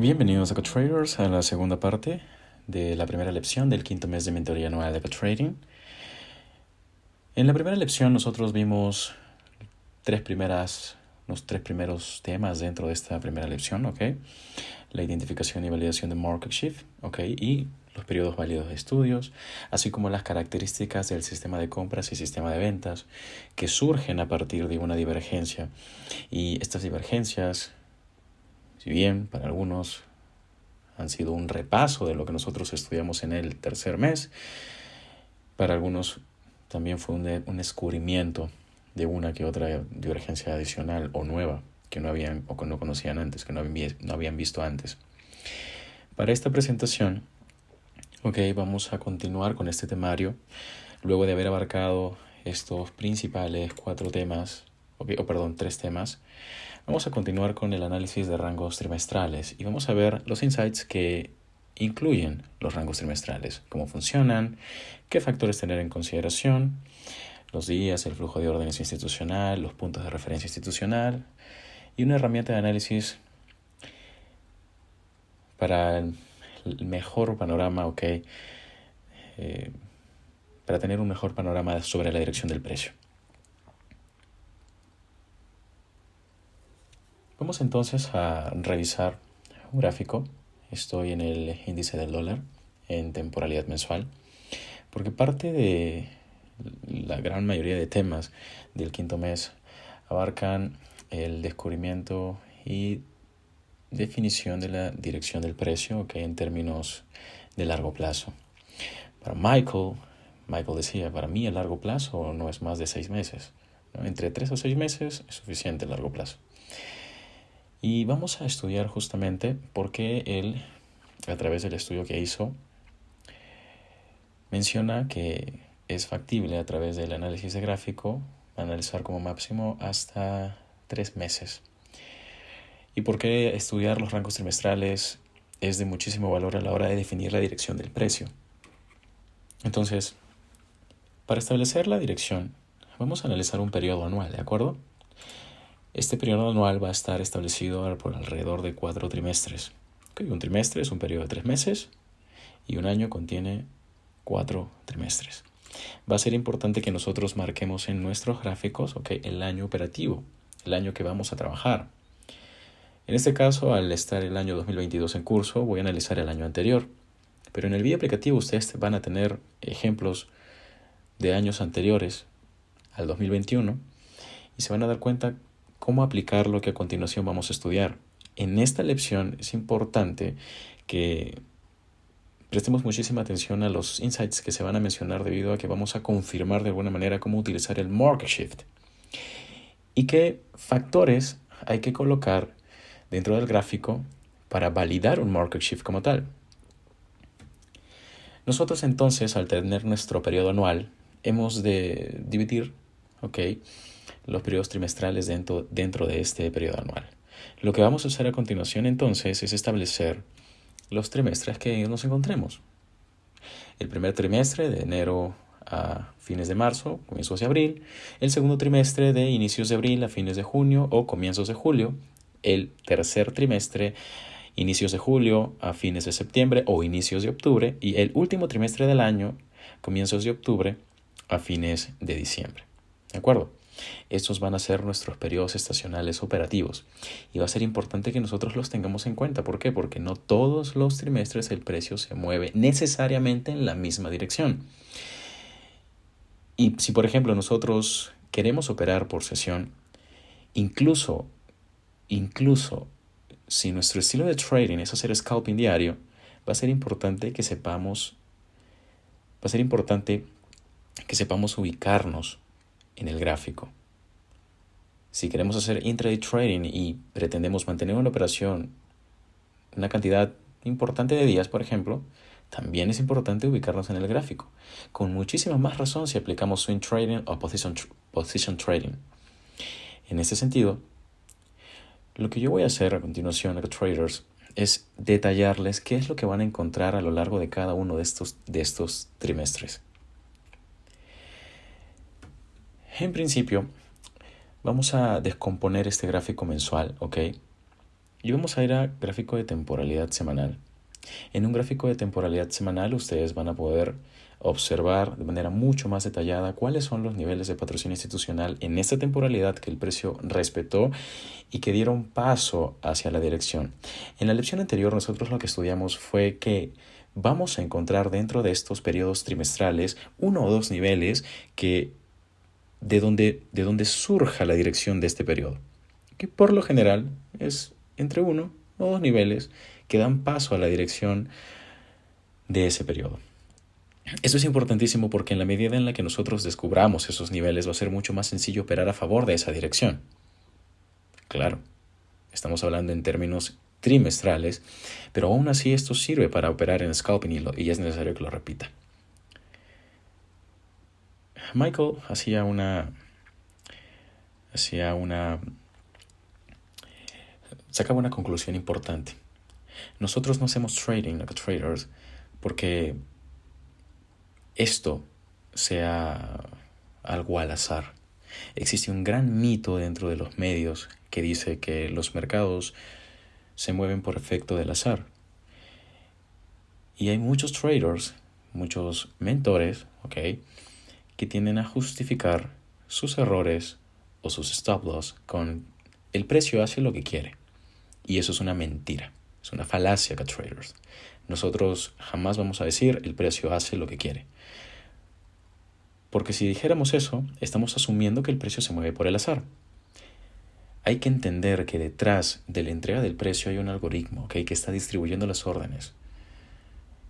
Bienvenidos a CoTraders a la segunda parte de la primera lección del quinto mes de mentoría anual de CoTrading. En la primera lección nosotros vimos los tres primeros temas dentro de esta primera lección, ¿ok? La identificación y validación de market shift, ¿ok? Y los periodos válidos de estudios, así como las características del sistema de compras y sistema de ventas que surgen a partir de una divergencia. Y estas divergencias, si bien para algunos han sido un repaso de lo que nosotros estudiamos en el tercer mes, para algunos también fue un descubrimiento de una que otra divergencia adicional o nueva que no habían o que no conocían antes, que no habían visto antes. Para esta presentación, vamos a continuar con este temario luego de haber abarcado estos principales tres temas. Vamos a continuar con el análisis de rangos trimestrales y vamos a ver los insights que incluyen los rangos trimestrales, cómo funcionan, qué factores tener en consideración, los días, el flujo de órdenes institucional, los puntos de referencia institucional y una herramienta de análisis para el mejor panorama, para tener un mejor panorama sobre la dirección del precio. Vamos entonces a revisar un gráfico. Estoy en el índice del dólar en temporalidad mensual, porque parte de la gran mayoría de temas del quinto mes abarcan el descubrimiento y definición de la dirección del precio, en términos de largo plazo. Para Michael decía, para mí el largo plazo no es más de 6 meses. ¿No? Entre 3 a 6 meses es suficiente el largo plazo. Y vamos a estudiar justamente por qué él, a través del estudio que hizo, menciona que es factible a través del análisis de gráfico analizar como máximo hasta 3 meses. Y por qué estudiar los rangos trimestrales es de muchísimo valor a la hora de definir la dirección del precio. Entonces, para establecer la dirección, vamos a analizar un periodo anual, ¿de acuerdo? Este periodo anual va a estar establecido por alrededor de 4 trimestres. Un trimestre es un periodo de 3 meses y un año contiene 4 trimestres. Va a ser importante que nosotros marquemos en nuestros gráficos el año operativo, el año que vamos a trabajar. En este caso, al estar el año 2022 en curso, voy a analizar el año anterior. Pero en el video aplicativo ustedes van a tener ejemplos de años anteriores al 2021 y se van a dar cuenta cómo aplicar lo que a continuación vamos a estudiar. En esta lección es importante que prestemos muchísima atención a los insights que se van a mencionar debido a que vamos a confirmar de alguna manera cómo utilizar el market shift y qué factores hay que colocar dentro del gráfico para validar un market shift como tal. Nosotros entonces, al tener nuestro periodo anual, hemos de dividir los periodos trimestrales dentro de este periodo anual. Lo que vamos a hacer a continuación entonces es establecer los trimestres que nos encontremos. El primer trimestre de enero a fines de marzo, comienzos de abril. El segundo trimestre de inicios de abril a fines de junio o comienzos de julio. El tercer trimestre, inicios de julio a fines de septiembre o inicios de octubre. Y el último trimestre del año, comienzos de octubre a fines de diciembre. ¿De acuerdo? Estos van a ser nuestros periodos estacionales operativos y va a ser importante que nosotros los tengamos en cuenta. ¿Por qué? Porque no todos los trimestres el precio se mueve necesariamente en la misma dirección. Y si, por ejemplo, nosotros queremos operar por sesión, incluso si nuestro estilo de trading es hacer scalping diario, va a ser importante que sepamos ubicarnos en el gráfico. Si queremos hacer intraday trading y pretendemos mantener una operación una cantidad importante de días, por ejemplo, también es importante ubicarnos en el gráfico. Con muchísima más razón si aplicamos swing trading o position trading. En este sentido, lo que yo voy a hacer a continuación, traders, es detallarles qué es lo que van a encontrar a lo largo de cada uno de estos trimestres. En principio, vamos a descomponer este gráfico mensual, Y vamos a ir a gráfico de temporalidad semanal. En un gráfico de temporalidad semanal ustedes van a poder observar de manera mucho más detallada cuáles son los niveles de patrocinio institucional en esta temporalidad que el precio respetó y que dieron paso hacia la dirección. En la lección anterior nosotros lo que estudiamos fue que vamos a encontrar dentro de estos periodos trimestrales uno o dos niveles que de donde surja la dirección de este periodo, que por lo general es entre uno o dos niveles que dan paso a la dirección de ese periodo. Esto es importantísimo porque en la medida en la que nosotros descubramos esos niveles va a ser mucho más sencillo operar a favor de esa dirección. Claro, estamos hablando en términos trimestrales, pero aún así esto sirve para operar en scalping y es necesario que lo repita. Michael sacaba una conclusión importante. Nosotros no hacemos trading like traders porque esto sea algo al azar. Existe un gran mito dentro de los medios que dice que los mercados se mueven por efecto del azar. Y hay muchos traders, muchos mentores, que tienden a justificar sus errores o sus stop loss con el precio hace lo que quiere. Y eso es una mentira, es una falacia, traders. Nosotros jamás vamos a decir el precio hace lo que quiere. Porque si dijéramos eso, estamos asumiendo que el precio se mueve por el azar. Hay que entender que detrás de la entrega del precio hay un algoritmo, que está distribuyendo las órdenes.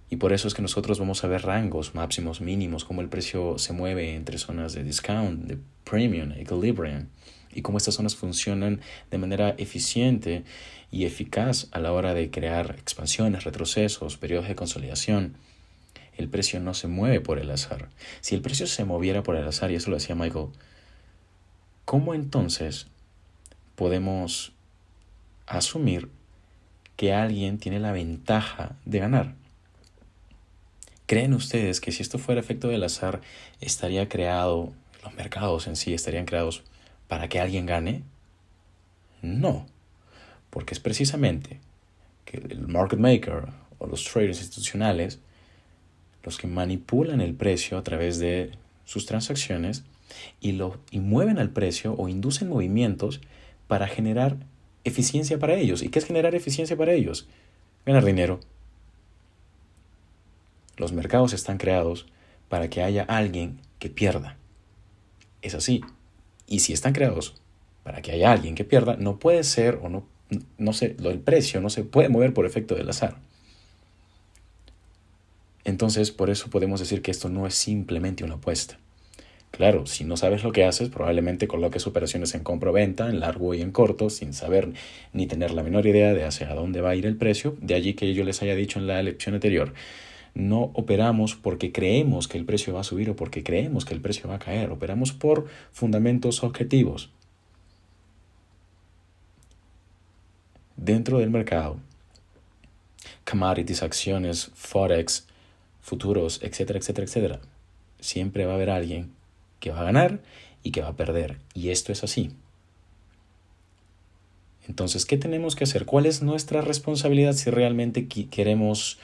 Y por eso es que nosotros vamos a ver rangos máximos, mínimos, cómo el precio se mueve entre zonas de discount, de premium, equilibrium, y cómo estas zonas funcionan de manera eficiente y eficaz a la hora de crear expansiones, retrocesos, periodos de consolidación. El precio no se mueve por el azar. Si el precio se moviera por el azar, y eso lo decía Michael, ¿cómo entonces podemos asumir que alguien tiene la ventaja de ganar? ¿Creen ustedes que si esto fuera efecto del azar, estaría creado, los mercados en sí estarían creados para que alguien gane? No, porque es precisamente que el market maker o los traders institucionales los que manipulan el precio a través de sus transacciones y mueven al precio o inducen movimientos para generar eficiencia para ellos. ¿Y qué es generar eficiencia para ellos? Ganar dinero. Los mercados están creados para que haya alguien que pierda. Es así. Y si están creados para que haya alguien que pierda, no puede ser o el precio no se puede mover por efecto del azar. Entonces, por eso podemos decir que esto no es simplemente una apuesta. Claro, si no sabes lo que haces, probablemente coloques operaciones en compra-venta, en largo y en corto, sin saber ni tener la menor idea de hacia dónde va a ir el precio. De allí que yo les haya dicho en la lección anterior, no operamos porque creemos que el precio va a subir o porque creemos que el precio va a caer. Operamos por fundamentos objetivos. Dentro del mercado, commodities, acciones, forex, futuros, etcétera, etcétera, etcétera, siempre va a haber alguien que va a ganar y que va a perder. Y esto es así. Entonces, ¿qué tenemos que hacer? ¿Cuál es nuestra responsabilidad si realmente queremos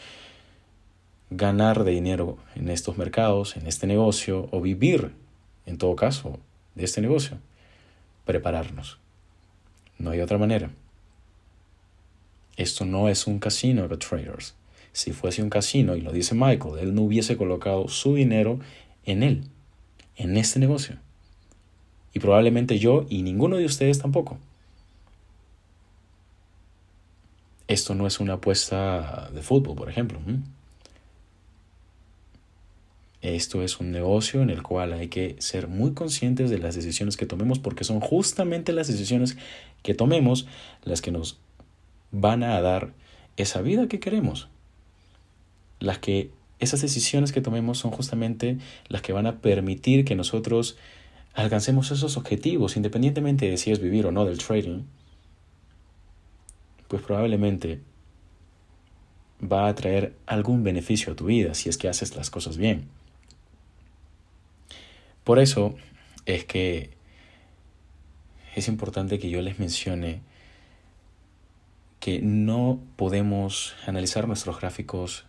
ganar de dinero en estos mercados, en este negocio, o vivir, en todo caso, de este negocio? Prepararnos. No hay otra manera. Esto no es un casino de traders. Si fuese un casino, y lo dice Michael, él no hubiese colocado su dinero en él, en este negocio. Y probablemente yo y ninguno de ustedes tampoco. Esto no es una apuesta de fútbol, por ejemplo. Esto es un negocio en el cual hay que ser muy conscientes de las decisiones que tomemos, porque son justamente las decisiones que tomemos las que nos van a dar esa vida que queremos. Esas decisiones que tomemos son justamente las que van a permitir que nosotros alcancemos esos objetivos, independientemente de si es vivir o no del trading. Pues probablemente va a traer algún beneficio a tu vida si es que haces las cosas bien. Por eso es que es importante que yo les mencione que no podemos analizar nuestros gráficos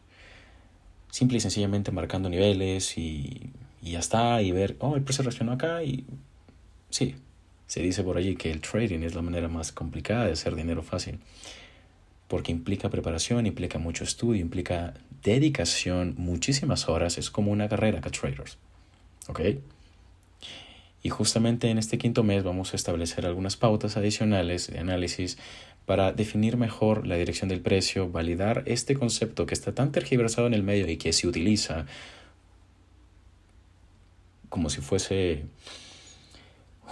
simple y sencillamente marcando niveles y ya está, y ver, oh, el precio reaccionó acá y sí, se dice por allí que el trading es la manera más complicada de hacer dinero fácil, porque implica preparación, implica mucho estudio, implica dedicación, muchísimas horas, es como una carrera que traders, ¿ok? Y justamente en este quinto mes vamos a establecer algunas pautas adicionales de análisis para definir mejor la dirección del precio, validar este concepto que está tan tergiversado en el medio y que se utiliza como si fuese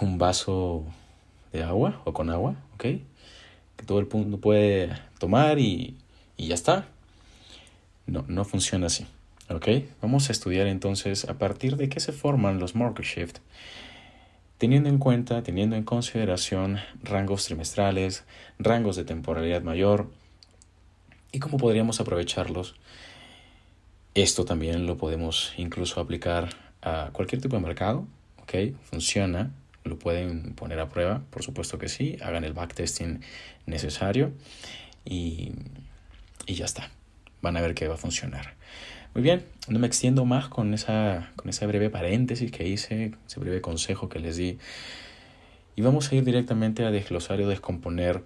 un vaso de agua o con agua, ¿ok? Que todo el mundo puede tomar y ya está. No funciona así, ¿ok? Vamos a estudiar entonces a partir de qué se forman los market shift, teniendo en cuenta, teniendo en consideración rangos trimestrales, rangos de temporalidad mayor y cómo podríamos aprovecharlos. Esto también lo podemos incluso aplicar a cualquier tipo de mercado, ¿ok? Funciona, lo pueden poner a prueba, por supuesto que sí, hagan el backtesting necesario y ya está. Van a ver que va a funcionar. Muy bien, no me extiendo más con esa breve paréntesis que hice, ese breve consejo que les di. Y vamos a ir directamente a desglosar y descomponer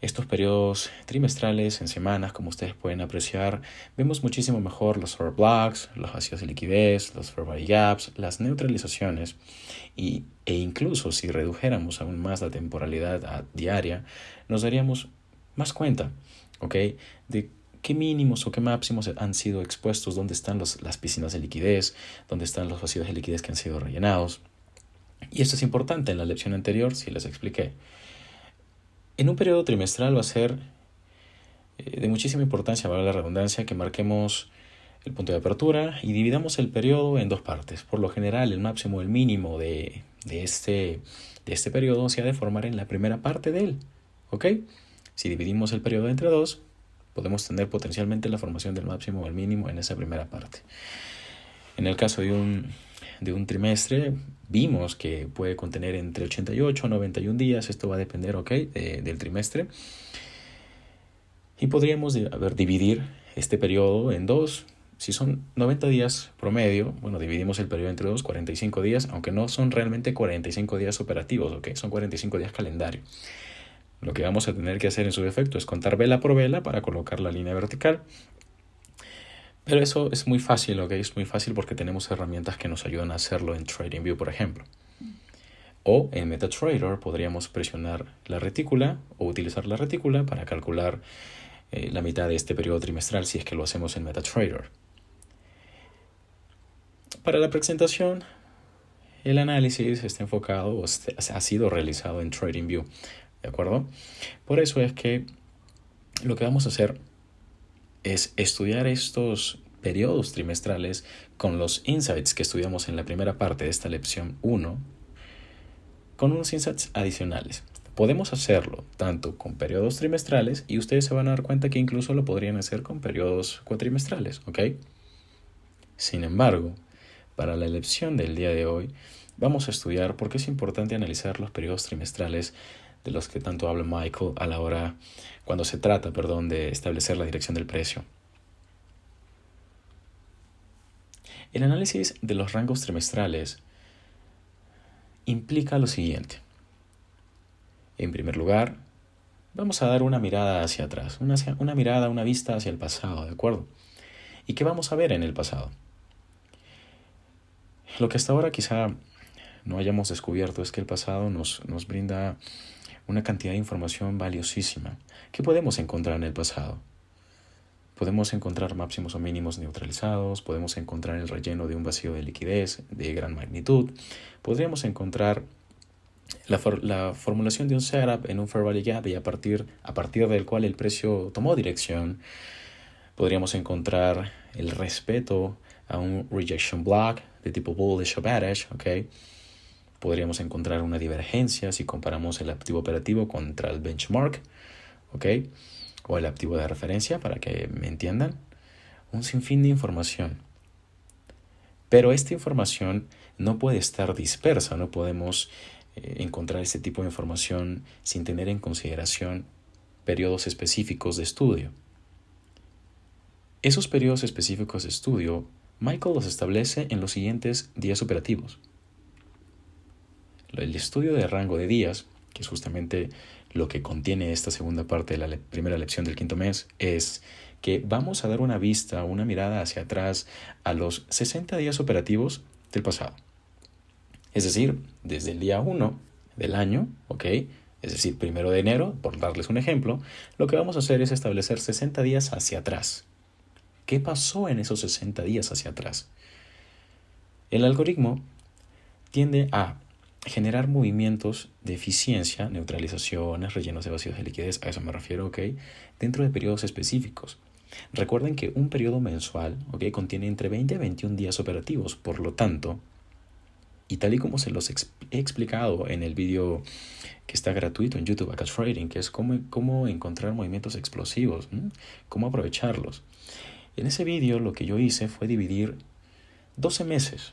estos periodos trimestrales en semanas. Como ustedes pueden apreciar, vemos muchísimo mejor los order blocks, los vacíos de liquidez, los fair value gaps, las neutralizaciones e incluso si redujéramos aún más la temporalidad diaria, nos daríamos más cuenta, ¿ok?, de qué mínimos o qué máximos han sido expuestos, dónde están las piscinas de liquidez, dónde están los vacíos de liquidez que han sido rellenados. Y esto es importante, en la lección anterior sí les expliqué. En un periodo trimestral va a ser de muchísima importancia, valga la redundancia, que marquemos el punto de apertura y dividamos el periodo en dos partes. Por lo general, el máximo o el mínimo de este periodo se ha de formar en la primera parte de él, ¿ok? Si dividimos el periodo entre dos, podemos tener potencialmente la formación del máximo o el mínimo en esa primera parte. En el caso de un trimestre, vimos que puede contener entre 88 a 91 días. Esto va a depender, ¿ok?, del trimestre. Y podríamos dividir este periodo en dos. Si son 90 días promedio, bueno, dividimos el periodo entre dos, 45 días, aunque no son realmente 45 días operativos, ¿ok? Son 45 días calendario. Lo que vamos a tener que hacer en su defecto es contar vela por vela para colocar la línea vertical. Pero eso es muy fácil, ¿ok? Es muy fácil porque tenemos herramientas que nos ayudan a hacerlo en TradingView, por ejemplo. O en MetaTrader podríamos presionar la retícula o utilizar la retícula para calcular la mitad de este periodo trimestral si es que lo hacemos en MetaTrader. Para la presentación, el análisis está enfocado o ha sido realizado en TradingView, ¿de acuerdo? Por eso es que lo que vamos a hacer es estudiar estos periodos trimestrales con los insights que estudiamos en la primera parte de esta lección 1, con unos insights adicionales. Podemos hacerlo tanto con periodos trimestrales y ustedes se van a dar cuenta que incluso lo podrían hacer con periodos cuatrimestrales, ¿ok? Sin embargo, para la lección del día de hoy, vamos a estudiar por qué es importante analizar los periodos trimestrales de los que tanto habla Michael a la hora, cuando se trata, de establecer la dirección del precio. El análisis de los rangos trimestrales implica lo siguiente. En primer lugar, vamos a dar una mirada hacia atrás, una vista hacia el pasado, ¿de acuerdo? ¿Y qué vamos a ver en el pasado? Lo que hasta ahora quizá no hayamos descubierto es que el pasado nos brinda una cantidad de información valiosísima. ¿Qué podemos encontrar en el pasado? Podemos encontrar máximos o mínimos neutralizados, podemos encontrar el relleno de un vacío de liquidez de gran magnitud, podríamos encontrar la formulación de un setup en un fair value gap y a partir del cual el precio tomó dirección. Podríamos encontrar el respeto a un rejection block de tipo bullish o bearish, ¿ok? Podríamos encontrar una divergencia si comparamos el activo operativo contra el benchmark, ¿ok?, o el activo de referencia, para que me entiendan. Un sinfín de información. Pero esta información no puede estar dispersa, no podemos encontrar este tipo de información sin tener en consideración periodos específicos de estudio. Esos periodos específicos de estudio, Michael los establece en los siguientes días operativos. El estudio de rango de días, que es justamente lo que contiene esta segunda parte de la primera lección del quinto mes, es que vamos a dar una vista, una mirada hacia atrás a los 60 días operativos del pasado. Es decir, desde el día 1 del año, ¿ok? Es decir, 1 de enero, por darles un ejemplo, lo que vamos a hacer es establecer 60 días hacia atrás. ¿Qué pasó en esos 60 días hacia atrás? El algoritmo tiende a generar movimientos de eficiencia, neutralizaciones, rellenos de vacíos de liquidez, a eso me refiero, ¿ok? Dentro de periodos específicos. Recuerden que un periodo mensual, ¿ok?, contiene entre 20 a 21 días operativos, por lo tanto, y tal y como se los he explicado en el vídeo que está gratuito en YouTube, Akash Trading, que es cómo encontrar movimientos explosivos, cómo aprovecharlos. En ese vídeo lo que yo hice fue dividir 12 meses,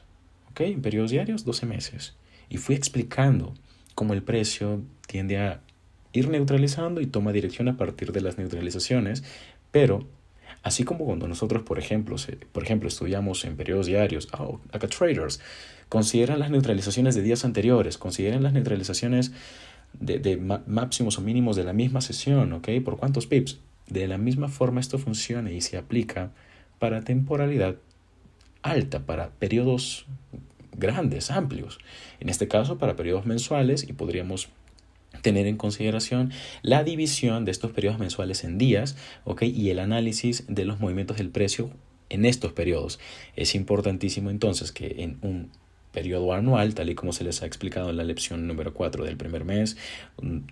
¿ok? En periodos diarios, 12 meses. Y fui explicando cómo el precio tiende a ir neutralizando y toma dirección a partir de las neutralizaciones, pero así como cuando nosotros, por ejemplo, estudiamos en periodos diarios, acá traders, consideran las neutralizaciones de días anteriores, consideran las neutralizaciones de máximos o mínimos de la misma sesión, ¿ok? ¿Por cuántos pips? De la misma forma esto funciona y se aplica para temporalidad alta, para periodos grandes, amplios. En este caso, para periodos mensuales, y podríamos tener en consideración la división de estos periodos mensuales en días, ¿ok? Y el análisis de los movimientos del precio en estos periodos. Es importantísimo entonces que en un periodo anual, tal y como se les ha explicado en la lección número 4 del primer mes,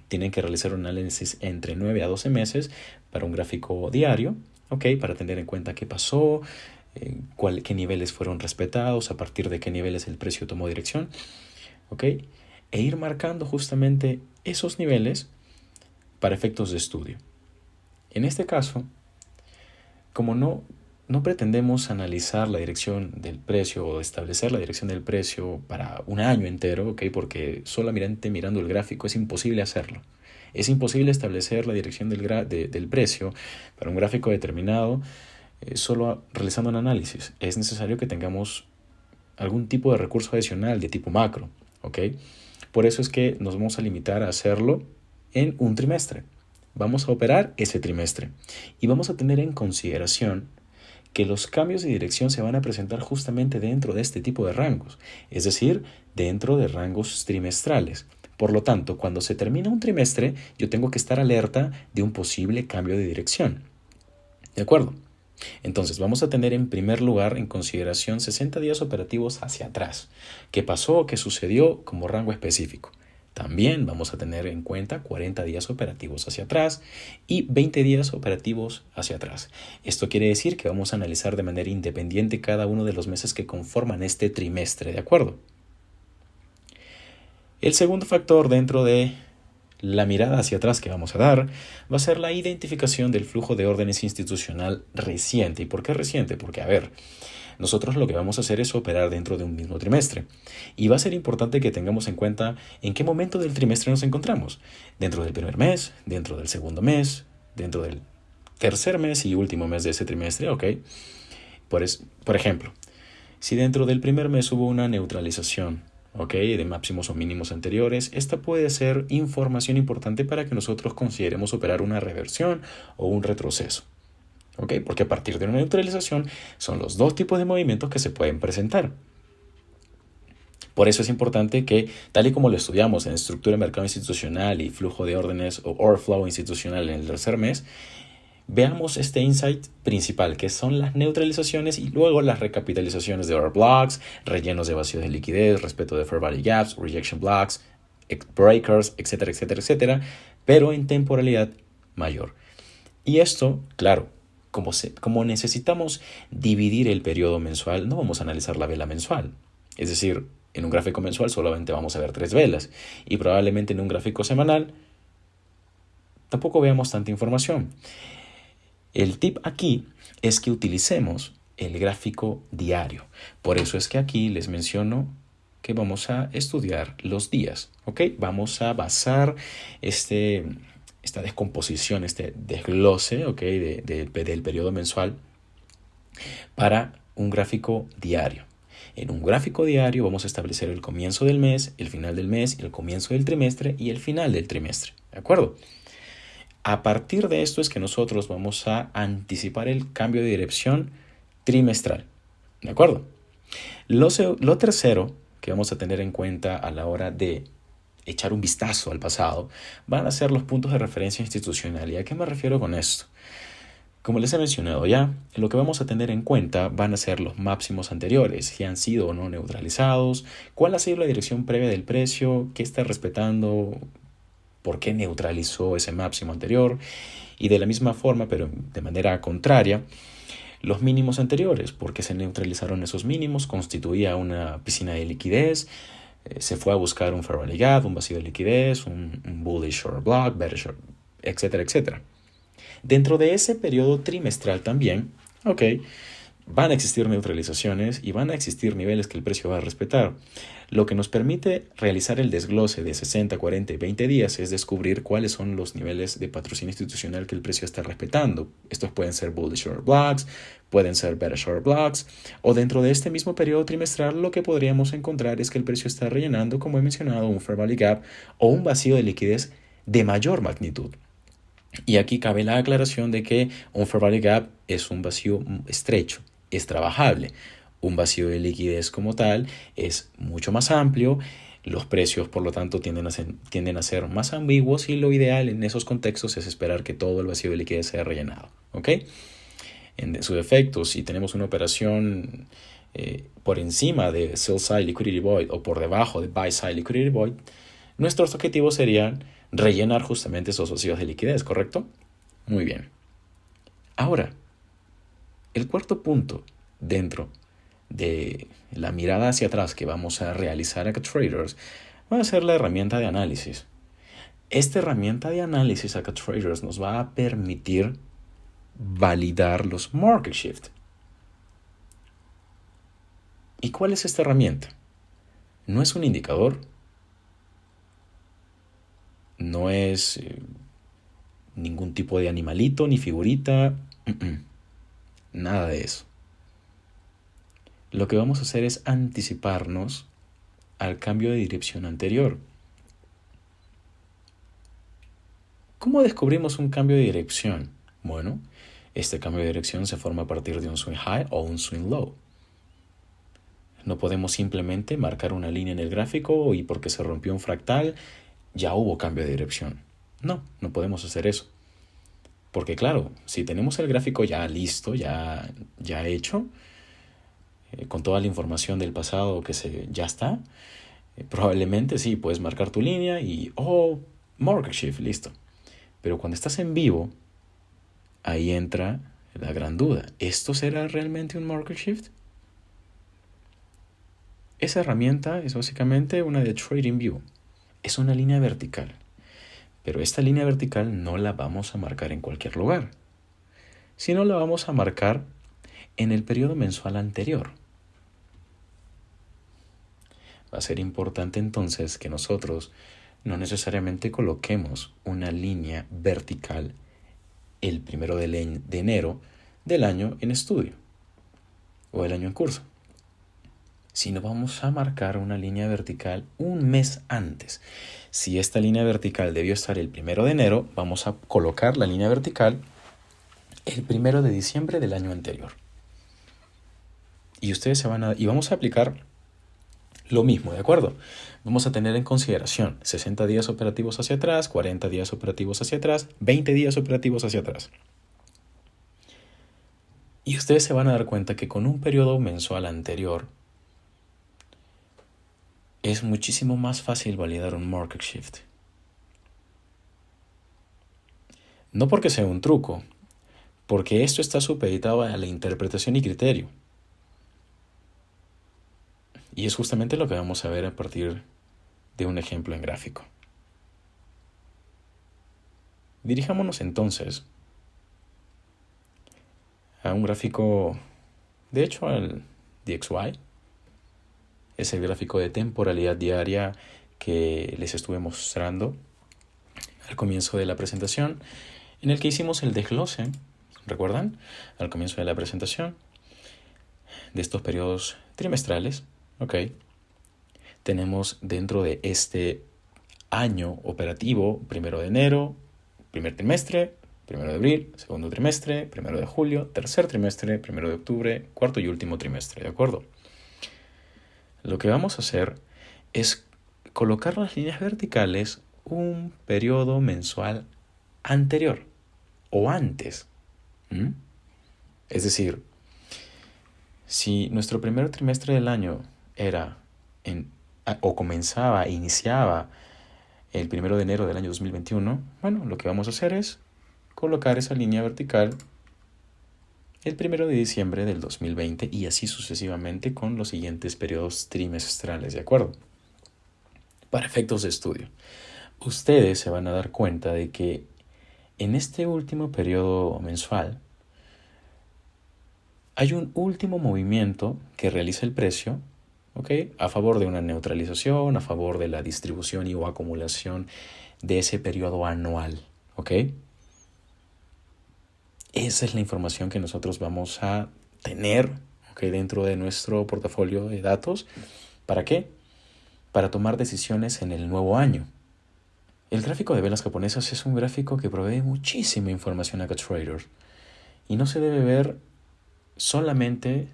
tienen que realizar un análisis entre 9 a 12 meses para un gráfico diario, ¿ok? Para tener en cuenta qué pasó, qué niveles fueron respetados, a partir de qué niveles el precio tomó dirección, ¿ok? E ir marcando justamente esos niveles para efectos de estudio. En este caso, como no pretendemos analizar la dirección del precio o establecer la dirección del precio para un año entero, ¿ok? Porque solamente mirando el gráfico es imposible hacerlo. Es imposible establecer la dirección del precio para un gráfico determinado solo realizando un análisis. Es necesario que tengamos algún tipo de recurso adicional de tipo macro, ¿ok? Por eso es que nos vamos a limitar a hacerlo en un trimestre. Vamos a operar ese trimestre y vamos a tener en consideración que los cambios de dirección se van a presentar justamente dentro de este tipo de rangos, es decir, dentro de rangos trimestrales. Por lo tanto, cuando se termina un trimestre, yo tengo que estar alerta de un posible cambio de dirección. ¿De acuerdo? Entonces vamos a tener en primer lugar en consideración 60 días operativos hacia atrás. ¿Qué pasó? ¿Qué sucedió? Como rango específico. También vamos a tener en cuenta 40 días operativos hacia atrás y 20 días operativos hacia atrás. Esto quiere decir que vamos a analizar de manera independiente cada uno de los meses que conforman este trimestre, ¿de acuerdo? El segundo factor dentro de la mirada hacia atrás que vamos a dar va a ser la identificación del flujo de órdenes institucional reciente. ¿Y por qué reciente? Porque, nosotros lo que vamos a hacer es operar dentro de un mismo trimestre. Y va a ser importante que tengamos en cuenta en qué momento del trimestre nos encontramos. Dentro del primer mes, dentro del segundo mes, dentro del tercer mes y último mes de ese trimestre, ¿ok? Por ejemplo, si dentro del primer mes hubo una neutralización, ¿ok?, de máximos o mínimos anteriores, esta puede ser información importante para que nosotros consideremos operar una reversión o un retroceso, ¿ok? Porque a partir de una neutralización son los dos tipos de movimientos que se pueden presentar. Por eso es importante que, tal y como lo estudiamos en estructura de mercado institucional y flujo de órdenes o order flow institucional en el tercer mes, veamos este insight principal, que son las neutralizaciones y luego las recapitalizaciones de order blocks, rellenos de vacíos de liquidez, respeto de fair value gaps, rejection blocks, breakers, etcétera, etcétera, etcétera, pero en temporalidad mayor. Y esto, claro, como necesitamos dividir el periodo mensual, no vamos a analizar la vela mensual. Es decir, en un gráfico mensual solamente vamos a ver 3 velas y probablemente en un gráfico semanal tampoco veamos tanta información. El tip aquí es que utilicemos el gráfico diario. Por eso es que aquí les menciono que vamos a estudiar los días, ¿ok? Vamos a basar este esta descomposición, este desglose, ¿ok? Del periodo mensual para un gráfico diario. En un gráfico diario vamos a establecer el comienzo del mes, el final del mes, el comienzo del trimestre y el final del trimestre. ¿De acuerdo? A partir de esto es que nosotros vamos a anticipar el cambio de dirección trimestral. ¿De acuerdo? Lo tercero que vamos a tener en cuenta a la hora de echar un vistazo al pasado van a ser los puntos de referencia institucional. ¿Y a qué me refiero con esto? Como les he mencionado ya, lo que vamos a tener en cuenta van a ser los máximos anteriores, si han sido o no neutralizados, cuál ha sido la dirección previa del precio, qué está respetando, por qué neutralizó ese máximo anterior, y de la misma forma, pero de manera contraria, los mínimos anteriores, por qué se neutralizaron esos mínimos, constituía una piscina de liquidez, se fue a buscar un fair value gap, un vacío de liquidez, un bullish short block, bearish short, etcétera, etcétera. Dentro de ese periodo trimestral también, ok, van a existir neutralizaciones y van a existir niveles que el precio va a respetar. Lo que nos permite realizar el desglose de 60, 40 y 20 días es descubrir cuáles son los niveles de patrocinio institucional que el precio está respetando. Estos pueden ser bullish short blocks, pueden ser bearish short blocks, o dentro de este mismo periodo trimestral lo que podríamos encontrar es que el precio está rellenando, como he mencionado, un fair value gap o un vacío de liquidez de mayor magnitud. Y aquí cabe la aclaración de que un fair value gap es un vacío estrecho, es trabajable. Un vacío de liquidez como tal es mucho más amplio, los precios por lo tanto tienden a ser más ambiguos y lo ideal en esos contextos es esperar que todo el vacío de liquidez sea rellenado. ¿Ok? En su defecto, si tenemos una operación por encima de sell side liquidity void o por debajo de buy side liquidity void, nuestros objetivos serían rellenar justamente esos vacíos de liquidez, ¿correcto? Muy bien. Ahora, el cuarto punto dentro de la mirada hacia atrás que vamos a realizar acá traders va a ser la herramienta de análisis. Esta herramienta de análisis acá traders nos va a permitir validar los market shift. ¿Y cuál es esta herramienta? No es un indicador, no es ningún tipo de animalito ni figurita, nada de eso. Lo que vamos a hacer es anticiparnos al cambio de dirección anterior. ¿Cómo descubrimos un cambio de dirección? Bueno, este cambio de dirección se forma a partir de un swing high o un swing low. No podemos simplemente marcar una línea en el gráfico y porque se rompió un fractal ya hubo cambio de dirección. No podemos hacer eso. Porque claro, si tenemos el gráfico ya listo, ya hecho, con toda la información del pasado que ya está, probablemente sí, puedes marcar tu línea y, market shift, listo. Pero cuando estás en vivo, ahí entra la gran duda. ¿Esto será realmente un market shift? Esa herramienta es básicamente una de TradingView. Es una línea vertical. Pero esta línea vertical no la vamos a marcar en cualquier lugar, sino la vamos a marcar en el periodo mensual anterior. Va a ser importante entonces que nosotros no necesariamente coloquemos una línea vertical el 1 de enero del año en estudio o el año en curso, sino vamos a marcar una línea vertical un mes antes. Si esta línea vertical debió estar el 1 de enero, vamos a colocar la línea vertical el 1 de diciembre del año anterior. Y ustedes y vamos a aplicar lo mismo, ¿de acuerdo? Vamos a tener en consideración 60 días operativos hacia atrás, 40 días operativos hacia atrás, 20 días operativos hacia atrás. Y ustedes se van a dar cuenta que con un periodo mensual anterior es muchísimo más fácil validar un market shift. No porque sea un truco, porque esto está supeditado a la interpretación y criterio. Y es justamente lo que vamos a ver a partir de un ejemplo en gráfico. Dirijámonos entonces a un gráfico, de hecho al DXY. Es el gráfico de temporalidad diaria que les estuve mostrando al comienzo de la presentación, en el que hicimos el desglose, ¿recuerdan? Al comienzo de la presentación de estos periodos trimestrales, ¿ok? Tenemos dentro de este año operativo, 1 de enero, primer trimestre, 1 de abril, segundo trimestre, 1 de julio, tercer trimestre, 1 de octubre, cuarto y último trimestre, ¿de acuerdo? Lo que vamos a hacer es colocar las líneas verticales un periodo mensual anterior o antes. Es decir, si nuestro primer trimestre del año era iniciaba el 1 de enero del año 2021, bueno, lo que vamos a hacer es colocar esa línea vertical el 1 de diciembre del 2020 y así sucesivamente con los siguientes periodos trimestrales, ¿de acuerdo? Para efectos de estudio, ustedes se van a dar cuenta de que en este último periodo mensual hay un último movimiento que realiza el precio, ¿ok? A favor de una neutralización, a favor de la distribución y o acumulación de ese periodo anual, ¿ok? Esa es la información que nosotros vamos a tener, ¿ok? Dentro de nuestro portafolio de datos. ¿Para qué? Para tomar decisiones en el nuevo año. El gráfico de velas japonesas es un gráfico que provee muchísima información a traders y no se debe ver solamente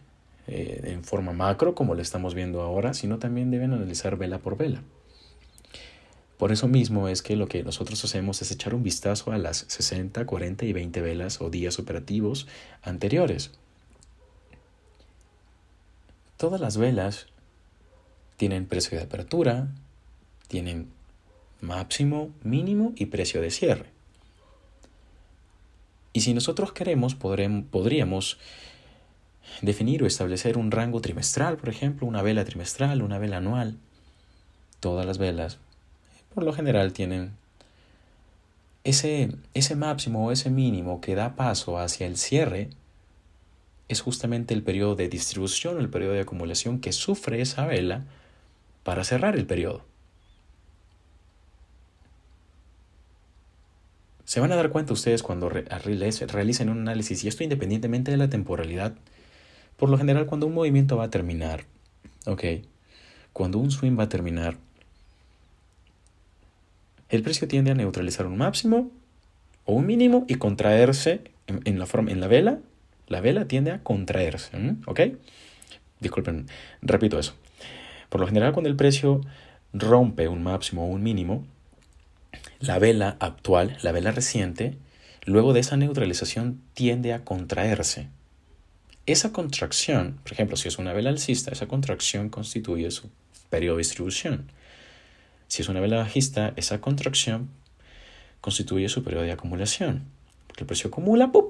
en forma macro como lo estamos viendo ahora, sino también deben analizar vela por vela. Por eso mismo es que lo que nosotros hacemos es echar un vistazo a las 60, 40 y 20 velas o días operativos anteriores. Todas las velas tienen precio de apertura, tienen máximo, mínimo y precio de cierre. Y si nosotros queremos, podríamos definir o establecer un rango trimestral, por ejemplo, una vela trimestral, una vela anual. Todas las velas, por lo general, tienen ese máximo o ese mínimo que da paso hacia el cierre. Es justamente el periodo de distribución o el periodo de acumulación que sufre esa vela para cerrar el periodo. Se van a dar cuenta ustedes cuando realicen un análisis, y esto independientemente de la temporalidad. Por lo general, cuando un movimiento va a terminar, cuando un swing va a terminar, el precio tiende a neutralizar un máximo o un mínimo y contraerse en la vela. La vela tiende a contraerse, Disculpen, repito eso. Por lo general, cuando el precio rompe un máximo o un mínimo, la vela actual, la vela reciente, luego de esa neutralización tiende a contraerse. Esa contracción, por ejemplo, si es una vela alcista, esa contracción constituye su periodo de distribución. Si es una vela bajista, esa contracción constituye su periodo de acumulación. Porque el precio acumula, ¡pum!,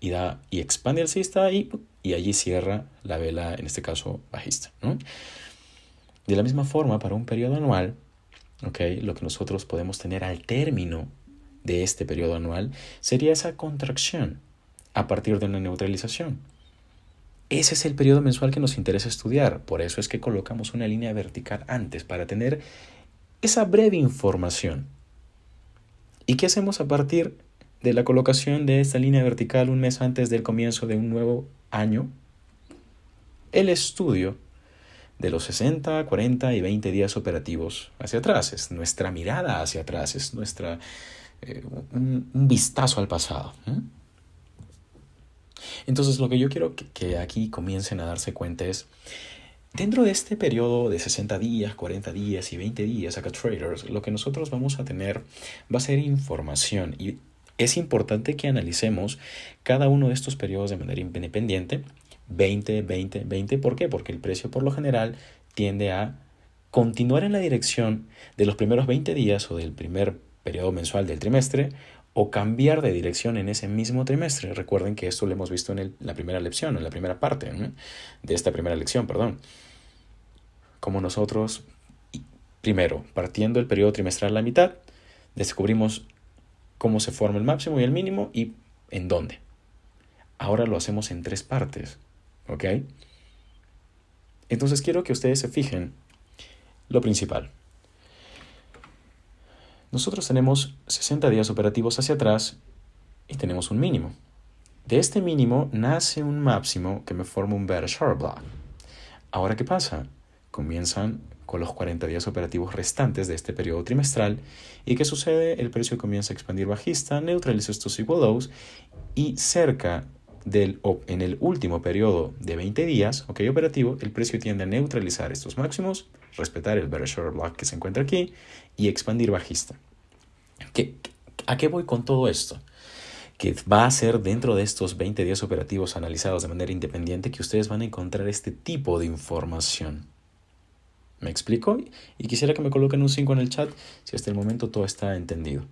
y expande alcista y allí cierra la vela, en este caso bajista, ¿no? De la misma forma, para un periodo anual, lo que nosotros podemos tener al término de este periodo anual sería esa contracción a partir de una neutralización. Ese es el periodo mensual que nos interesa estudiar. Por eso es que colocamos una línea vertical antes, para tener esa breve información. ¿Y qué hacemos a partir de la colocación de esta línea vertical un mes antes del comienzo de un nuevo año? El estudio de los 60, 40 y 20 días operativos hacia atrás. Es nuestra mirada hacia atrás, es un vistazo al pasado. Entonces, lo que yo quiero que aquí comiencen a darse cuenta es, dentro de este periodo de 60 días, 40 días y 20 días acá traders, lo que nosotros vamos a tener va a ser información, y es importante que analicemos cada uno de estos periodos de manera independiente. 20, 20, 20. ¿Por qué? Porque el precio por lo general tiende a continuar en la dirección de los primeros 20 días o del primer periodo mensual del trimestre, o cambiar de dirección en ese mismo trimestre. Recuerden que esto lo hemos visto en la primera lección, en la primera parte, ¿no?, de esta primera lección, Como nosotros, primero, partiendo el periodo trimestral a la mitad, descubrimos cómo se forma el máximo y el mínimo y en dónde. Ahora lo hacemos en 3 partes. Entonces quiero que ustedes se fijen lo principal. nosotros tenemos 60 días operativos hacia atrás y tenemos un mínimo. De este mínimo nace un máximo que me forma un bearish order block. Ahora, ¿qué pasa? Comienzan con los 40 días operativos restantes de este periodo trimestral. ¿Y qué sucede? El precio comienza a expandir bajista, neutraliza estos equal lows y cerca en el último periodo de 20 días, operativo, el precio tiende a neutralizar estos máximos, respetar el bearish order block que se encuentra aquí y expandir bajista. ¿A qué voy con todo esto? Que va a ser dentro de estos 20 días operativos analizados de manera independiente que ustedes van a encontrar este tipo de información. ¿Me explico? Y quisiera que me coloquen un 5 en el chat si hasta el momento todo está entendido.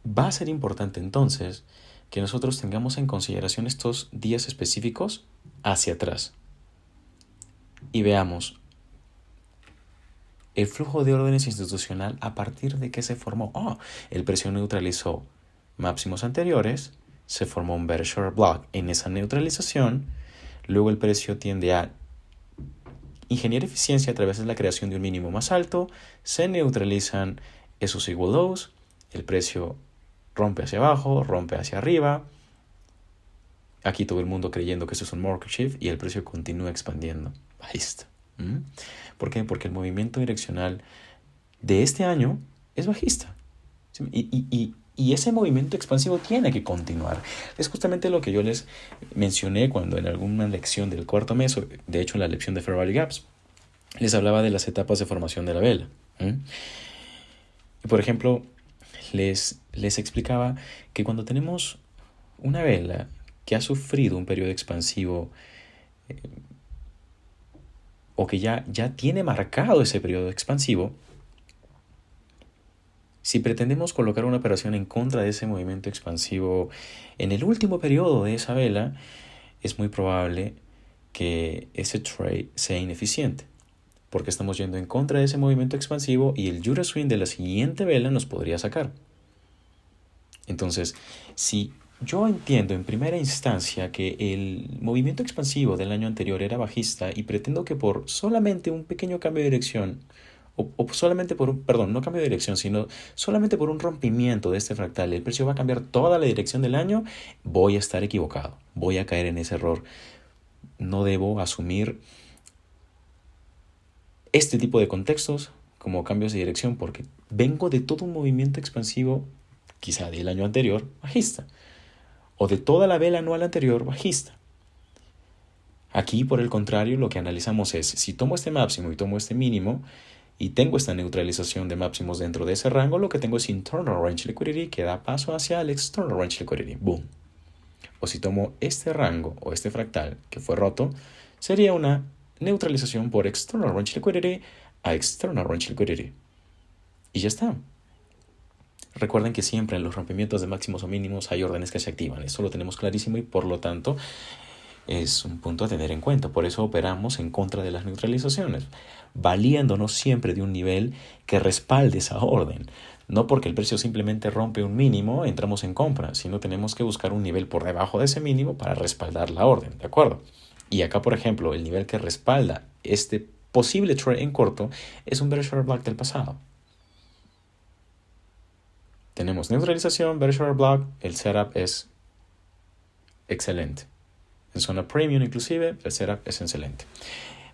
Va a ser importante entonces que nosotros tengamos en consideración estos días específicos hacia atrás y veamos el flujo de órdenes institucional a partir de que se formó. El precio neutralizó máximos anteriores, se formó un bearish order block en esa neutralización, luego el precio tiende a ingeniar eficiencia a través de la creación de un mínimo más alto, se neutralizan esos equal lows, el precio rompe hacia abajo, rompe hacia arriba, aquí todo el mundo creyendo que esto es un market shift y el precio continúa expandiendo, bajista. ¿Por qué? Porque el movimiento direccional de este año es bajista. Y ese movimiento expansivo tiene que continuar. Es justamente lo que yo les mencioné cuando en alguna lección del cuarto mes, de hecho en la lección de Fair Value Gaps, les hablaba de las etapas de formación de la vela. Y por ejemplo, les explicaba que cuando tenemos una vela que ha sufrido un periodo expansivo o que ya tiene marcado ese periodo expansivo, si pretendemos colocar una operación en contra de ese movimiento expansivo en el último periodo de esa vela, es muy probable que ese trade sea ineficiente, porque estamos yendo en contra de ese movimiento expansivo y el Euro Swing de la siguiente vela nos podría sacar. Entonces, si yo entiendo en primera instancia que el movimiento expansivo del año anterior era bajista y pretendo que por solamente un pequeño cambio de dirección, o solamente por no cambio de dirección, sino solamente por un rompimiento de este fractal, el precio va a cambiar toda la dirección del año, voy a estar equivocado, voy a caer en ese error. No debo asumir este tipo de contextos como cambios de dirección porque vengo de todo un movimiento expansivo, quizá del año anterior, bajista, o de toda la vela anual anterior, bajista. Aquí, por el contrario, lo que analizamos es, si tomo este máximo y tomo este mínimo, y tengo esta neutralización de máximos dentro de ese rango, lo que tengo es internal range liquidity que da paso hacia el external range liquidity. Boom. O si tomo este rango o este fractal que fue roto, sería una neutralización por external range liquidity a external range liquidity. Y ya está. Recuerden que siempre en los rompimientos de máximos o mínimos hay órdenes que se activan. Eso lo tenemos clarísimo y por lo tanto es un punto a tener en cuenta. Por eso operamos en contra de las neutralizaciones, valiéndonos siempre de un nivel que respalde esa orden. No porque el precio simplemente rompe un mínimo, entramos en compra, sino tenemos que buscar un nivel por debajo de ese mínimo para respaldar la orden, ¿de acuerdo? Y acá, por ejemplo, el nivel que respalda este posible trade en corto es un bearish order block del pasado. Tenemos neutralización, bearish order block, el setup es excelente. En zona premium inclusive, el setup es excelente.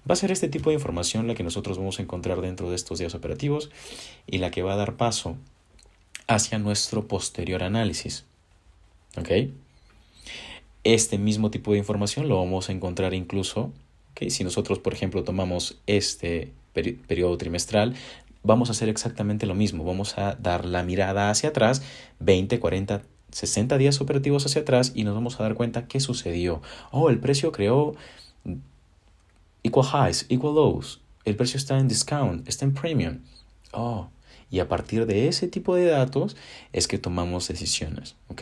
Va a ser este tipo de información la que nosotros vamos a encontrar dentro de estos días operativos y la que va a dar paso hacia nuestro posterior análisis. ¿Ok? Este mismo tipo de información lo vamos a encontrar incluso, ¿okay? Si nosotros, por ejemplo, tomamos este periodo trimestral, vamos a hacer exactamente lo mismo. Vamos a dar la mirada hacia atrás, 20, 40, 60 días operativos hacia atrás y nos vamos a dar cuenta qué sucedió. El precio creó equal highs, equal lows. El precio está en discount, está en premium. Y a partir de ese tipo de datos es que tomamos decisiones, ¿ok?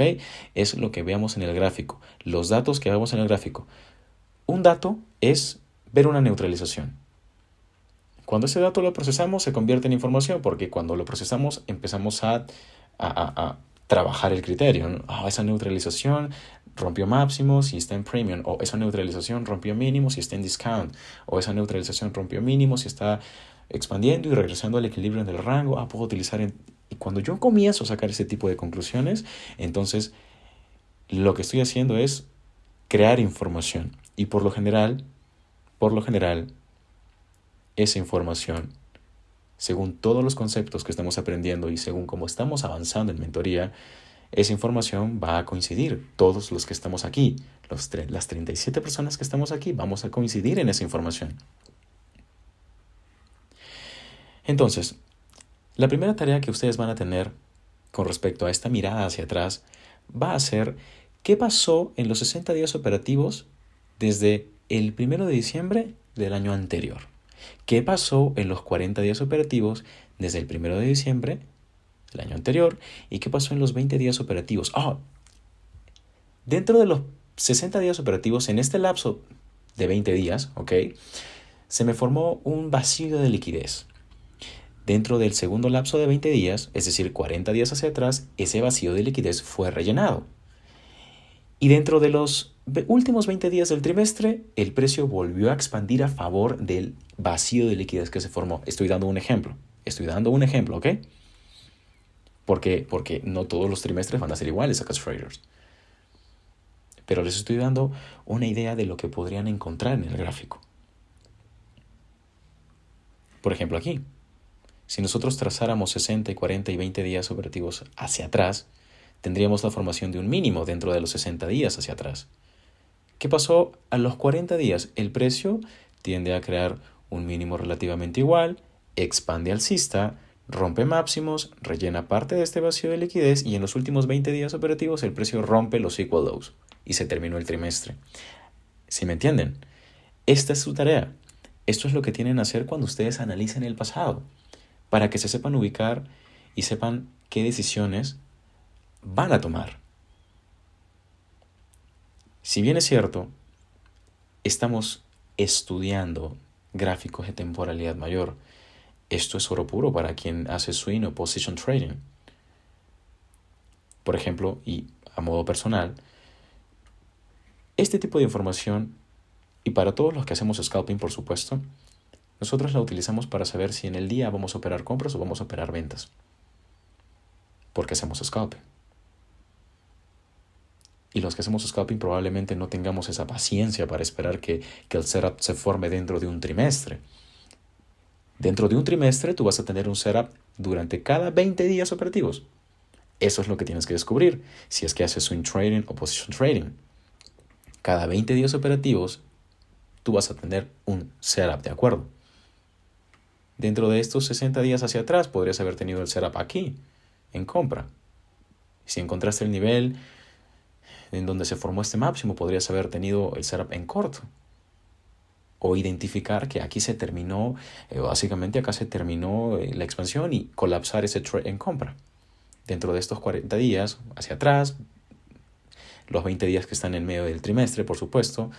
Es lo que veamos en el gráfico. Los datos que vemos en el gráfico. Un dato es ver una neutralización. Cuando ese dato lo procesamos se convierte en información porque cuando lo procesamos empezamos a trabajar el criterio, ¿no? Esa neutralización rompió máximos y está en premium, o esa neutralización rompió mínimos y está en discount, o esa neutralización rompió mínimos y está expandiendo y regresando al equilibrio del rango. Puedo utilizar... Y cuando yo comienzo a sacar ese tipo de conclusiones, entonces lo que estoy haciendo es crear información. Y por lo general, esa información, según todos los conceptos que estamos aprendiendo y según cómo estamos avanzando en mentoría, esa información va a coincidir. Todos los que estamos aquí, las 37 personas que estamos aquí, vamos a coincidir en esa información. Entonces, la primera tarea que ustedes van a tener con respecto a esta mirada hacia atrás va a ser qué pasó en los 60 días operativos desde el 1 de diciembre del año anterior. ¿Qué pasó en los 40 días operativos desde el 1 de diciembre del año anterior? ¿Y qué pasó en los 20 días operativos? Dentro de los 60 días operativos, en este lapso de 20 días, ¿ok? Se me formó un vacío de liquidez. Dentro del segundo lapso de 20 días, es decir, 40 días hacia atrás, ese vacío de liquidez fue rellenado. Y dentro de los últimos 20 días del trimestre, el precio volvió a expandir a favor del vacío de liquidez que se formó. Estoy dando un ejemplo, ¿ok? Porque no todos los trimestres van a ser iguales acá traders. Pero les estoy dando una idea de lo que podrían encontrar en el gráfico. Por ejemplo, aquí. Si nosotros trazáramos 60, 40 y 20 días operativos hacia atrás, tendríamos la formación de un mínimo dentro de los 60 días hacia atrás. ¿Qué pasó? A los 40 días el precio tiende a crear un mínimo relativamente igual, expande alcista, rompe máximos, rellena parte de este vacío de liquidez y en los últimos 20 días operativos el precio rompe los equal lows y se terminó el trimestre. ¿Sí me entienden? Esta es su tarea. Esto es lo que tienen que hacer cuando ustedes analicen el pasado, para que se sepan ubicar y sepan qué decisiones van a tomar. Si bien es cierto, estamos estudiando gráficos de temporalidad mayor, esto es oro puro para quien hace swing o position trading. Por ejemplo, y a modo personal, este tipo de información, y para todos los que hacemos scalping, por supuesto, nosotros la utilizamos para saber si en el día vamos a operar compras o vamos a operar ventas. Porque hacemos scalping. Y los que hacemos scalping probablemente no tengamos esa paciencia para esperar que el setup se forme dentro de un trimestre. Dentro de un trimestre tú vas a tener un setup durante cada 20 días operativos. Eso es lo que tienes que descubrir si es que haces swing trading o position trading. Cada 20 días operativos tú vas a tener un setup, ¿de acuerdo? Dentro de estos 60 días hacia atrás podrías haber tenido el setup aquí, en compra. Si encontraste el nivel en donde se formó este máximo, podrías haber tenido el setup en corto. O identificar que aquí se terminó, básicamente acá se terminó la expansión y colapsar ese trade en compra. Dentro de estos 40 días hacia atrás, los 20 días que están en medio del trimestre, por supuesto,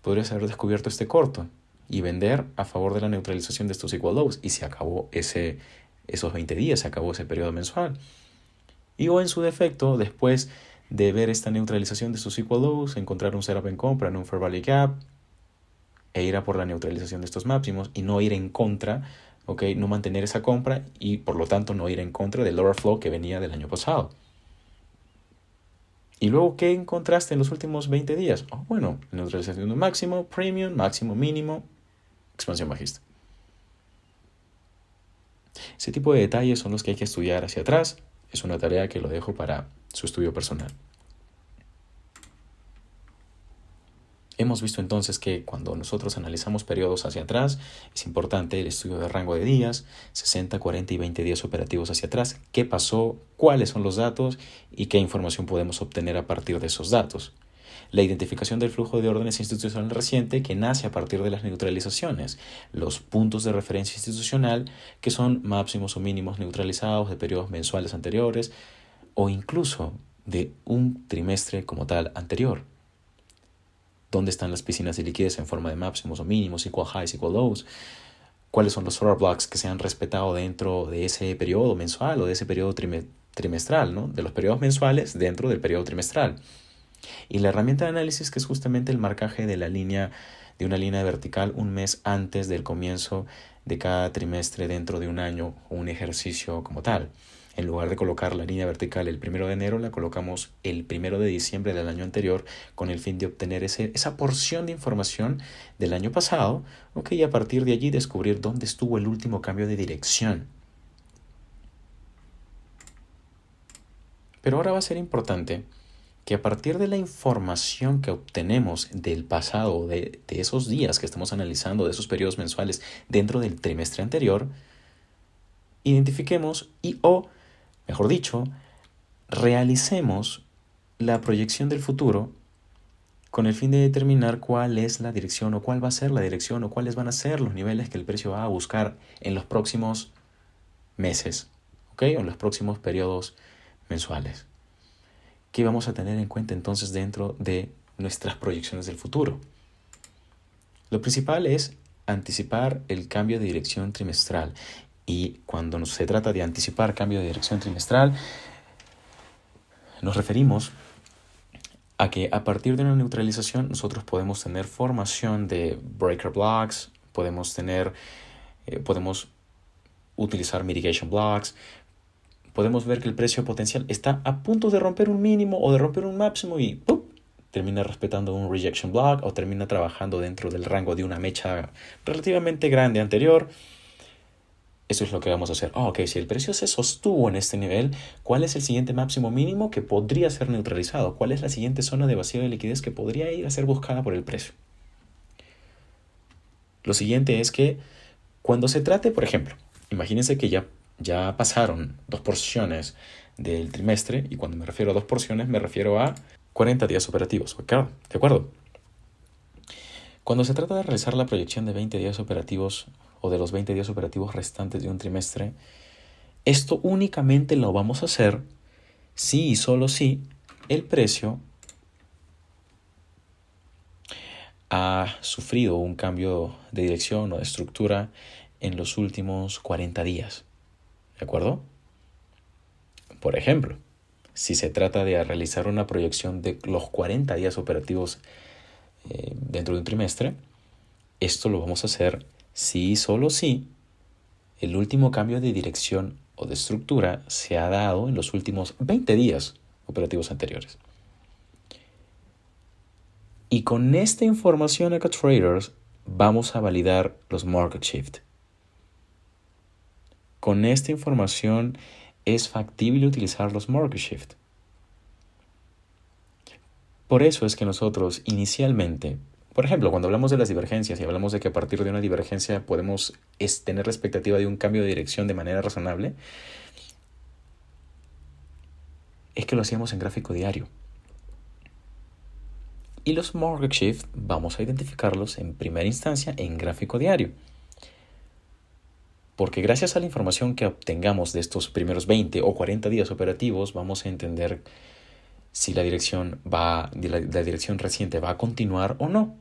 podrías haber descubierto este corto y vender a favor de la neutralización de estos equal lows. Y se acabó esos 20 días, se acabó ese periodo mensual. Y o en su defecto, después de ver esta neutralización de estos equal lows, encontrar un setup en compra en un fair value gap e ir a por la neutralización de estos máximos y no ir en contra, ¿okay? No mantener esa compra y por lo tanto no ir en contra del lower flow que venía del año pasado. ¿Y luego qué encontraste en los últimos 20 días? Bueno, neutralización de un máximo, premium, máximo, mínimo, expansión bajista. Ese tipo de detalles son los que hay que estudiar hacia atrás. Es una tarea que lo dejo para su estudio personal. Hemos visto entonces que cuando nosotros analizamos periodos hacia atrás, es importante el estudio de rango de días, 60, 40 y 20 días operativos hacia atrás, qué pasó, cuáles son los datos y qué información podemos obtener a partir de esos datos. La identificación del flujo de órdenes institucional reciente que nace a partir de las neutralizaciones, los puntos de referencia institucional que son máximos o mínimos neutralizados de periodos mensuales anteriores o incluso de un trimestre como tal anterior. ¿Dónde están las piscinas de liquidez en forma de máximos o mínimos, equal highs, equal lows? ¿Cuáles son los order blocks que se han respetado dentro de ese periodo mensual o de ese periodo trimestral, ¿no? De los periodos mensuales dentro del periodo trimestral. Y la herramienta de análisis que es justamente el marcaje de la línea de una línea vertical un mes antes del comienzo de cada trimestre dentro de un año o un ejercicio como tal. En lugar de colocar la línea vertical el 1 de enero, la colocamos el 1 de diciembre del año anterior con el fin de obtener esa porción de información del año pasado, y a partir de allí descubrir dónde estuvo el último cambio de dirección. Pero ahora va a ser importante que a partir de la información que obtenemos del pasado, de esos días que estamos analizando, de esos periodos mensuales dentro del trimestre anterior, identifiquemos mejor dicho, realicemos la proyección del futuro con el fin de determinar cuál es la dirección o cuál va a ser la dirección o cuáles van a ser los niveles que el precio va a buscar en los próximos meses, o en los próximos periodos mensuales. ¿Qué vamos a tener en cuenta entonces dentro de nuestras proyecciones del futuro? Lo principal es anticipar el cambio de dirección trimestral. Y cuando se trata de anticipar cambio de dirección trimestral, nos referimos a que a partir de una neutralización nosotros podemos tener formación de breaker blocks, podemos utilizar mitigation blocks, podemos ver que el precio potencial está a punto de romper un mínimo o de romper un máximo y ¡pum!, termina respetando un rejection block o termina trabajando dentro del rango de una mecha relativamente grande anterior. Eso es lo que vamos a hacer. Si el precio se sostuvo en este nivel, ¿cuál es el siguiente máximo mínimo que podría ser neutralizado? ¿Cuál es la siguiente zona de vacío de liquidez que podría ir a ser buscada por el precio? Lo siguiente es que cuando se trate, por ejemplo, imagínense que ya pasaron 2 porciones del trimestre, y cuando me refiero a 2 porciones me refiero a 40 días operativos. ¿De acuerdo? Cuando se trata de realizar la proyección de 20 días operativos o de los 20 días operativos restantes de un trimestre, esto únicamente lo vamos a hacer si y solo si el precio ha sufrido un cambio de dirección o de estructura en los últimos 40 días. ¿De acuerdo? Por ejemplo, si se trata de realizar una proyección de los 40 días operativos dentro de un trimestre, esto lo vamos a hacer si y solo si el último cambio de dirección o de estructura se ha dado en los últimos 20 días operativos anteriores. Y con esta información acá, traders, vamos a validar los market shift. Con esta información es factible utilizar los market shift. Por eso es que nosotros inicialmente, por ejemplo, cuando hablamos de las divergencias y hablamos de que a partir de una divergencia podemos tener la expectativa de un cambio de dirección de manera razonable, es que lo hacíamos en gráfico diario. Y los market shift vamos a identificarlos en primera instancia en gráfico diario. Porque gracias a la información que obtengamos de estos primeros 20 o 40 días operativos, vamos a entender si la dirección reciente va a continuar o no.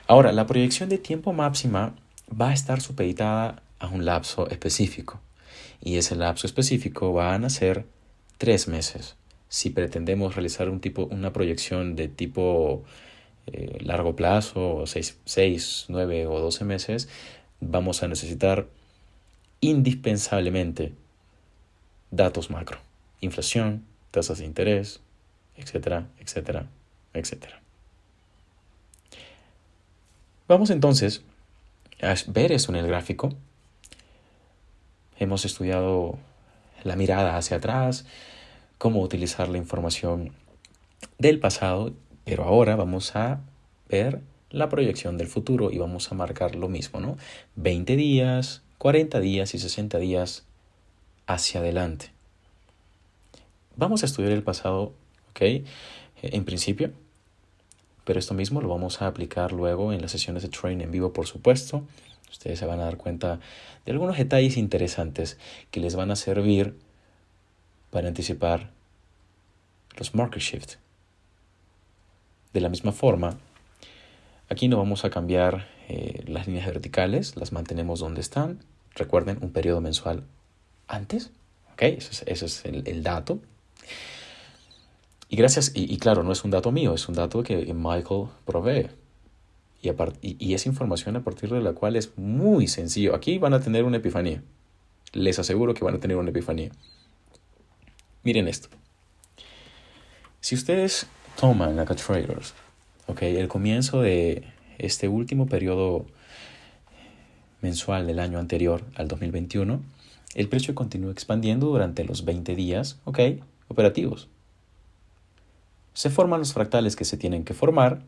Ahora, la proyección de tiempo máxima va a estar supeditada a un lapso específico. Y ese lapso específico va a ser 3 meses. Si pretendemos realizar una proyección de tipo largo plazo, 6, 9 o 12 meses, vamos a necesitar indispensablemente datos macro. Inflación, tasas de interés, etcétera, etcétera, etcétera. Vamos entonces a ver esto en el gráfico. Hemos estudiado la mirada hacia atrás, cómo utilizar la información del pasado, pero ahora vamos a ver la proyección del futuro y vamos a marcar lo mismo, ¿no? 20 días, 40 días y 60 días hacia adelante. Vamos a estudiar el pasado, en principio, pero esto mismo lo vamos a aplicar luego en las sesiones de trading en vivo, por supuesto. Ustedes se van a dar cuenta de algunos detalles interesantes que les van a servir para anticipar los market shift. De la misma forma, aquí no vamos a cambiar las líneas verticales, las mantenemos donde están. Recuerden, un periodo mensual antes. Ese es el dato. Y claro, no es un dato mío, es un dato que Michael provee. Y es información a partir de la cual es muy sencillo. Aquí van a tener una epifanía. Les aseguro que van a tener una epifanía. Miren esto. Si ustedes toman acá traders, el comienzo de este último periodo mensual del año anterior al 2021, el precio continúa expandiendo durante los 20 días, operativos. Se forman los fractales que se tienen que formar,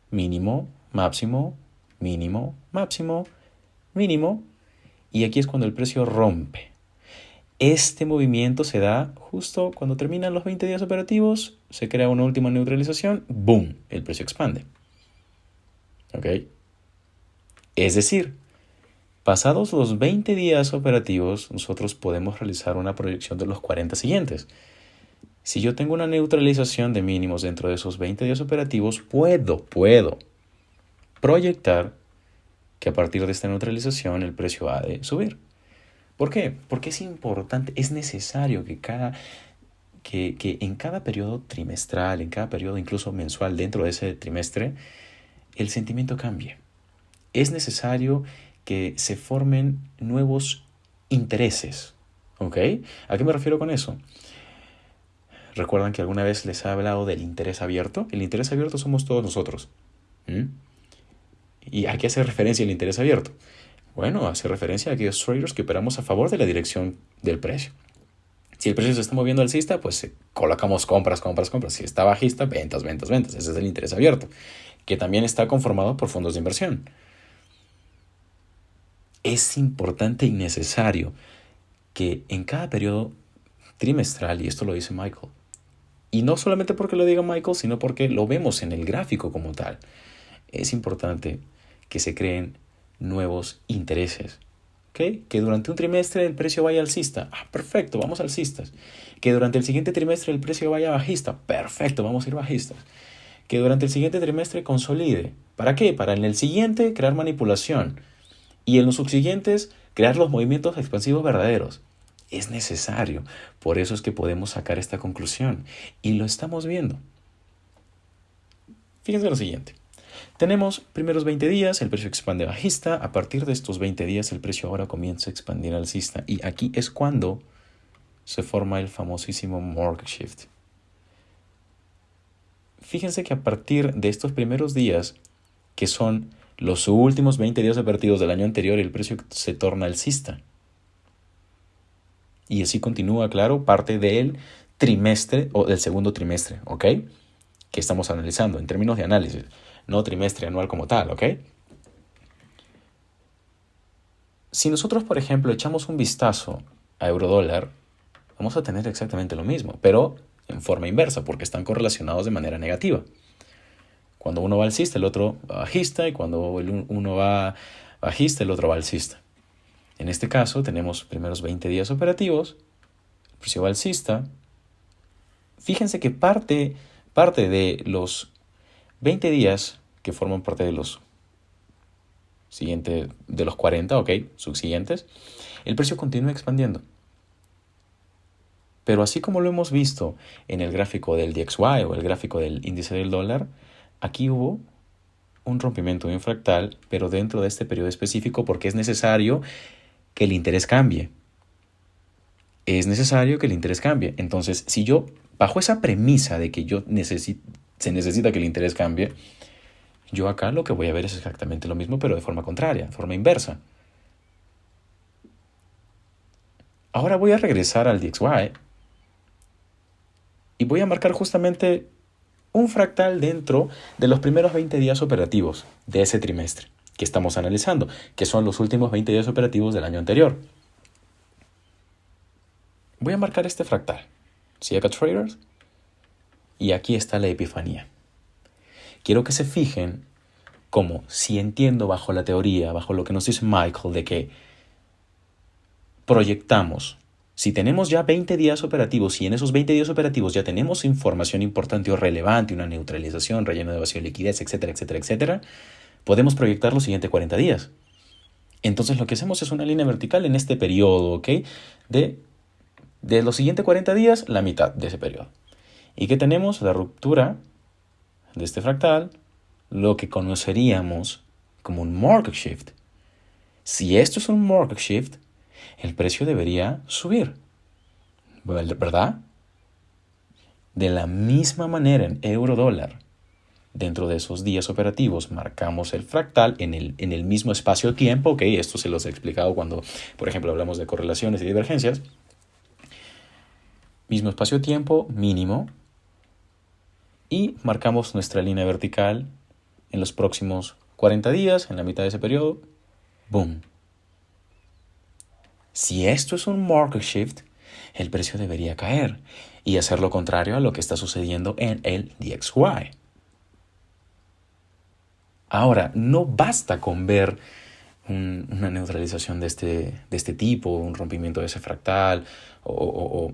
mínimo, máximo, mínimo, máximo, mínimo, y aquí es cuando el precio rompe. Este movimiento se da justo cuando terminan los 20 días operativos, se crea una última neutralización, ¡boom!, el precio expande. Es decir, pasados los 20 días operativos, nosotros podemos realizar una proyección de los 40 siguientes. Si yo tengo una neutralización de mínimos dentro de esos 20 días operativos, puedo proyectar que a partir de esta neutralización el precio ha de subir. ¿Por qué? Porque es importante, es necesario que en cada periodo trimestral, en cada periodo incluso mensual dentro de ese trimestre, el sentimiento cambie. Es necesario que se formen nuevos intereses. ¿A qué me refiero con eso? ¿Recuerdan que alguna vez les he hablado del interés abierto? El interés abierto somos todos nosotros. ¿Y a qué hace referencia el interés abierto? Bueno, hace referencia a aquellos traders que operamos a favor de la dirección del precio. Si el precio se está moviendo alcista, pues colocamos compras. Si está bajista, ventas. Ese es el interés abierto, que también está conformado por fondos de inversión. Es importante y necesario que en cada periodo trimestral, y esto lo dice Michael, y no solamente porque lo diga Michael, sino porque lo vemos en el gráfico como tal, es importante que se creen nuevos intereses. Que durante un trimestre el precio vaya alcista. Perfecto, vamos alcistas. Que durante el siguiente trimestre el precio vaya bajista. Perfecto, vamos a ir bajistas. Que durante el siguiente trimestre consolide. ¿Para qué? Para en el siguiente crear manipulación. Y en los subsiguientes crear los movimientos expansivos verdaderos. Es necesario. Por eso es que podemos sacar esta conclusión. Y lo estamos viendo. Fíjense lo siguiente. Tenemos primeros 20 días, el precio expande bajista. A partir de estos 20 días, el precio ahora comienza a expandir alcista. Y aquí es cuando se forma el famosísimo market shift. Fíjense que a partir de estos primeros días, que son los últimos 20 días operativos del año anterior, el precio se torna alcista. Y así continúa, claro, parte del trimestre o del segundo trimestre, que estamos analizando en términos de análisis. No trimestre anual como tal, Si nosotros, por ejemplo, echamos un vistazo a eurodólar, vamos a tener exactamente lo mismo, pero en forma inversa, porque están correlacionados de manera negativa. Cuando uno va alcista, el otro va bajista, y cuando uno va bajista, el otro va alcista. En este caso, tenemos primeros 20 días operativos, el precio va alcista. Fíjense que parte de los 20 días que forman parte de los siguientes, de los 40, subsiguientes, el precio continúa expandiendo. Pero así como lo hemos visto en el gráfico del DXY o el gráfico del índice del dólar, aquí hubo un rompimiento de un fractal, pero dentro de este periodo específico, porque es necesario que el interés cambie. Entonces, si yo, bajo esa premisa de que se necesita que el interés cambie, yo acá lo que voy a ver es exactamente lo mismo, pero de forma contraria, de forma inversa. Ahora voy a regresar al DXY y voy a marcar justamente un fractal dentro de los primeros 20 días operativos de ese trimestre que estamos analizando, que son los últimos 20 días operativos del año anterior. Voy a marcar este fractal. ¿Sí, acá, traders? Y aquí está la epifanía. Quiero que se fijen cómo, si entiendo bajo la teoría, bajo lo que nos dice Michael, de que proyectamos, si tenemos ya 20 días operativos y en esos 20 días operativos ya tenemos información importante o relevante, una neutralización, relleno de vacío de liquidez, etcétera, podemos proyectar los siguientes 40 días. Entonces lo que hacemos es una línea vertical en este periodo, de los siguientes 40 días, la mitad de ese periodo. ¿Y qué tenemos? La ruptura de este fractal, lo que conoceríamos como un market shift. Si esto es un market shift, el precio debería subir, ¿verdad? De la misma manera en euro dólar, dentro de esos días operativos marcamos el fractal en el mismo espacio-tiempo, ok, esto se los he explicado cuando, por ejemplo, hablamos de correlaciones y divergencias. Mismo espacio-tiempo mínimo y marcamos nuestra línea vertical en los próximos 40 días, en la mitad de ese periodo, ¡boom! Si esto es un market shift, el precio debería caer y hacer lo contrario a lo que está sucediendo en el DXY. Ahora, no basta con ver una neutralización de este tipo, un rompimiento de ese fractal o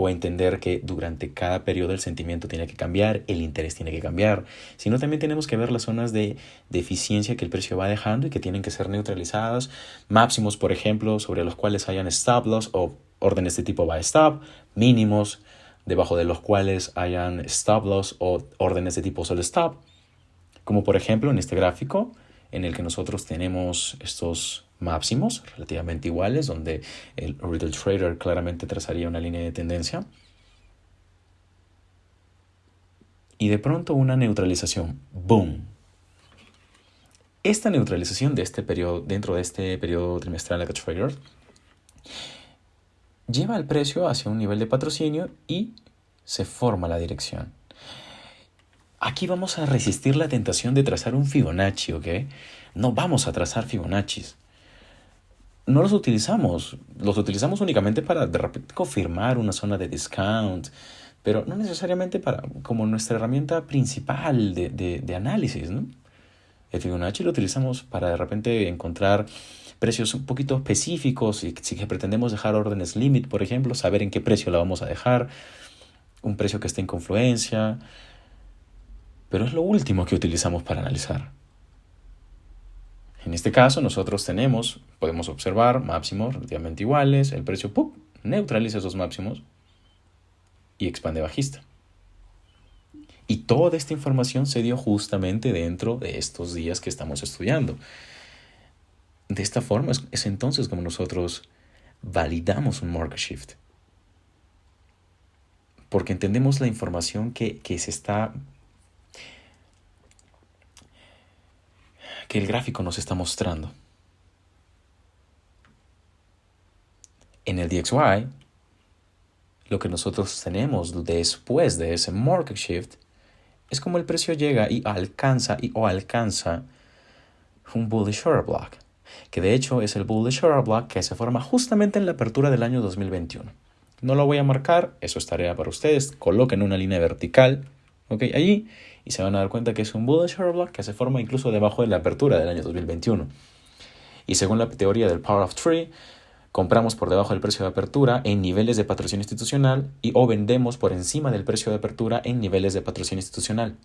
entender que durante cada periodo el sentimiento tiene que cambiar, el interés tiene que cambiar, sino también tenemos que ver las zonas de eficiencia que el precio va dejando y que tienen que ser neutralizadas, máximos, por ejemplo, sobre los cuales hayan stop loss o órdenes de tipo buy stop, mínimos debajo de los cuales hayan stop loss o órdenes de tipo sell stop, como por ejemplo en este gráfico en el que nosotros tenemos estos máximos relativamente iguales, donde el retail trader claramente trazaría una línea de tendencia. Y de pronto una neutralización. ¡Boom! Esta neutralización de este periodo, dentro de este periodo trimestral de trader, lleva el precio hacia un nivel de patrocinio y se forma la dirección. Aquí vamos a resistir la tentación de trazar un Fibonacci, ¿ok? No vamos a trazar Fibonaccis. No los utilizamos únicamente para de repente confirmar una zona de discount, pero no necesariamente como nuestra herramienta principal de análisis, ¿no? El Fibonacci lo utilizamos para de repente encontrar precios un poquito específicos y si pretendemos dejar órdenes limit, por ejemplo, saber en qué precio la vamos a dejar, un precio que esté en confluencia, pero es lo último que utilizamos para analizar. En este caso nosotros podemos observar máximos relativamente iguales, el precio neutraliza esos máximos y expande bajista. Y toda esta información se dio justamente dentro de estos días que estamos estudiando. De esta forma es entonces como nosotros validamos un market shift. Porque entendemos la información que el gráfico nos está mostrando. En el DXY, lo que nosotros tenemos después de ese market shift es como el precio llega y alcanza un bullish order block, que de hecho es el bullish order block que se forma justamente en la apertura del año 2021. No lo voy a marcar, eso es tarea para ustedes. Coloquen una línea vertical, ¿okay? Allí, y se van a dar cuenta que es un bullish order block que se forma incluso debajo de la apertura del año 2021. Y según la teoría del Power of Three, compramos por debajo del precio de apertura en niveles de patrocinio institucional o vendemos por encima del precio de apertura en niveles de patrocinio institucional.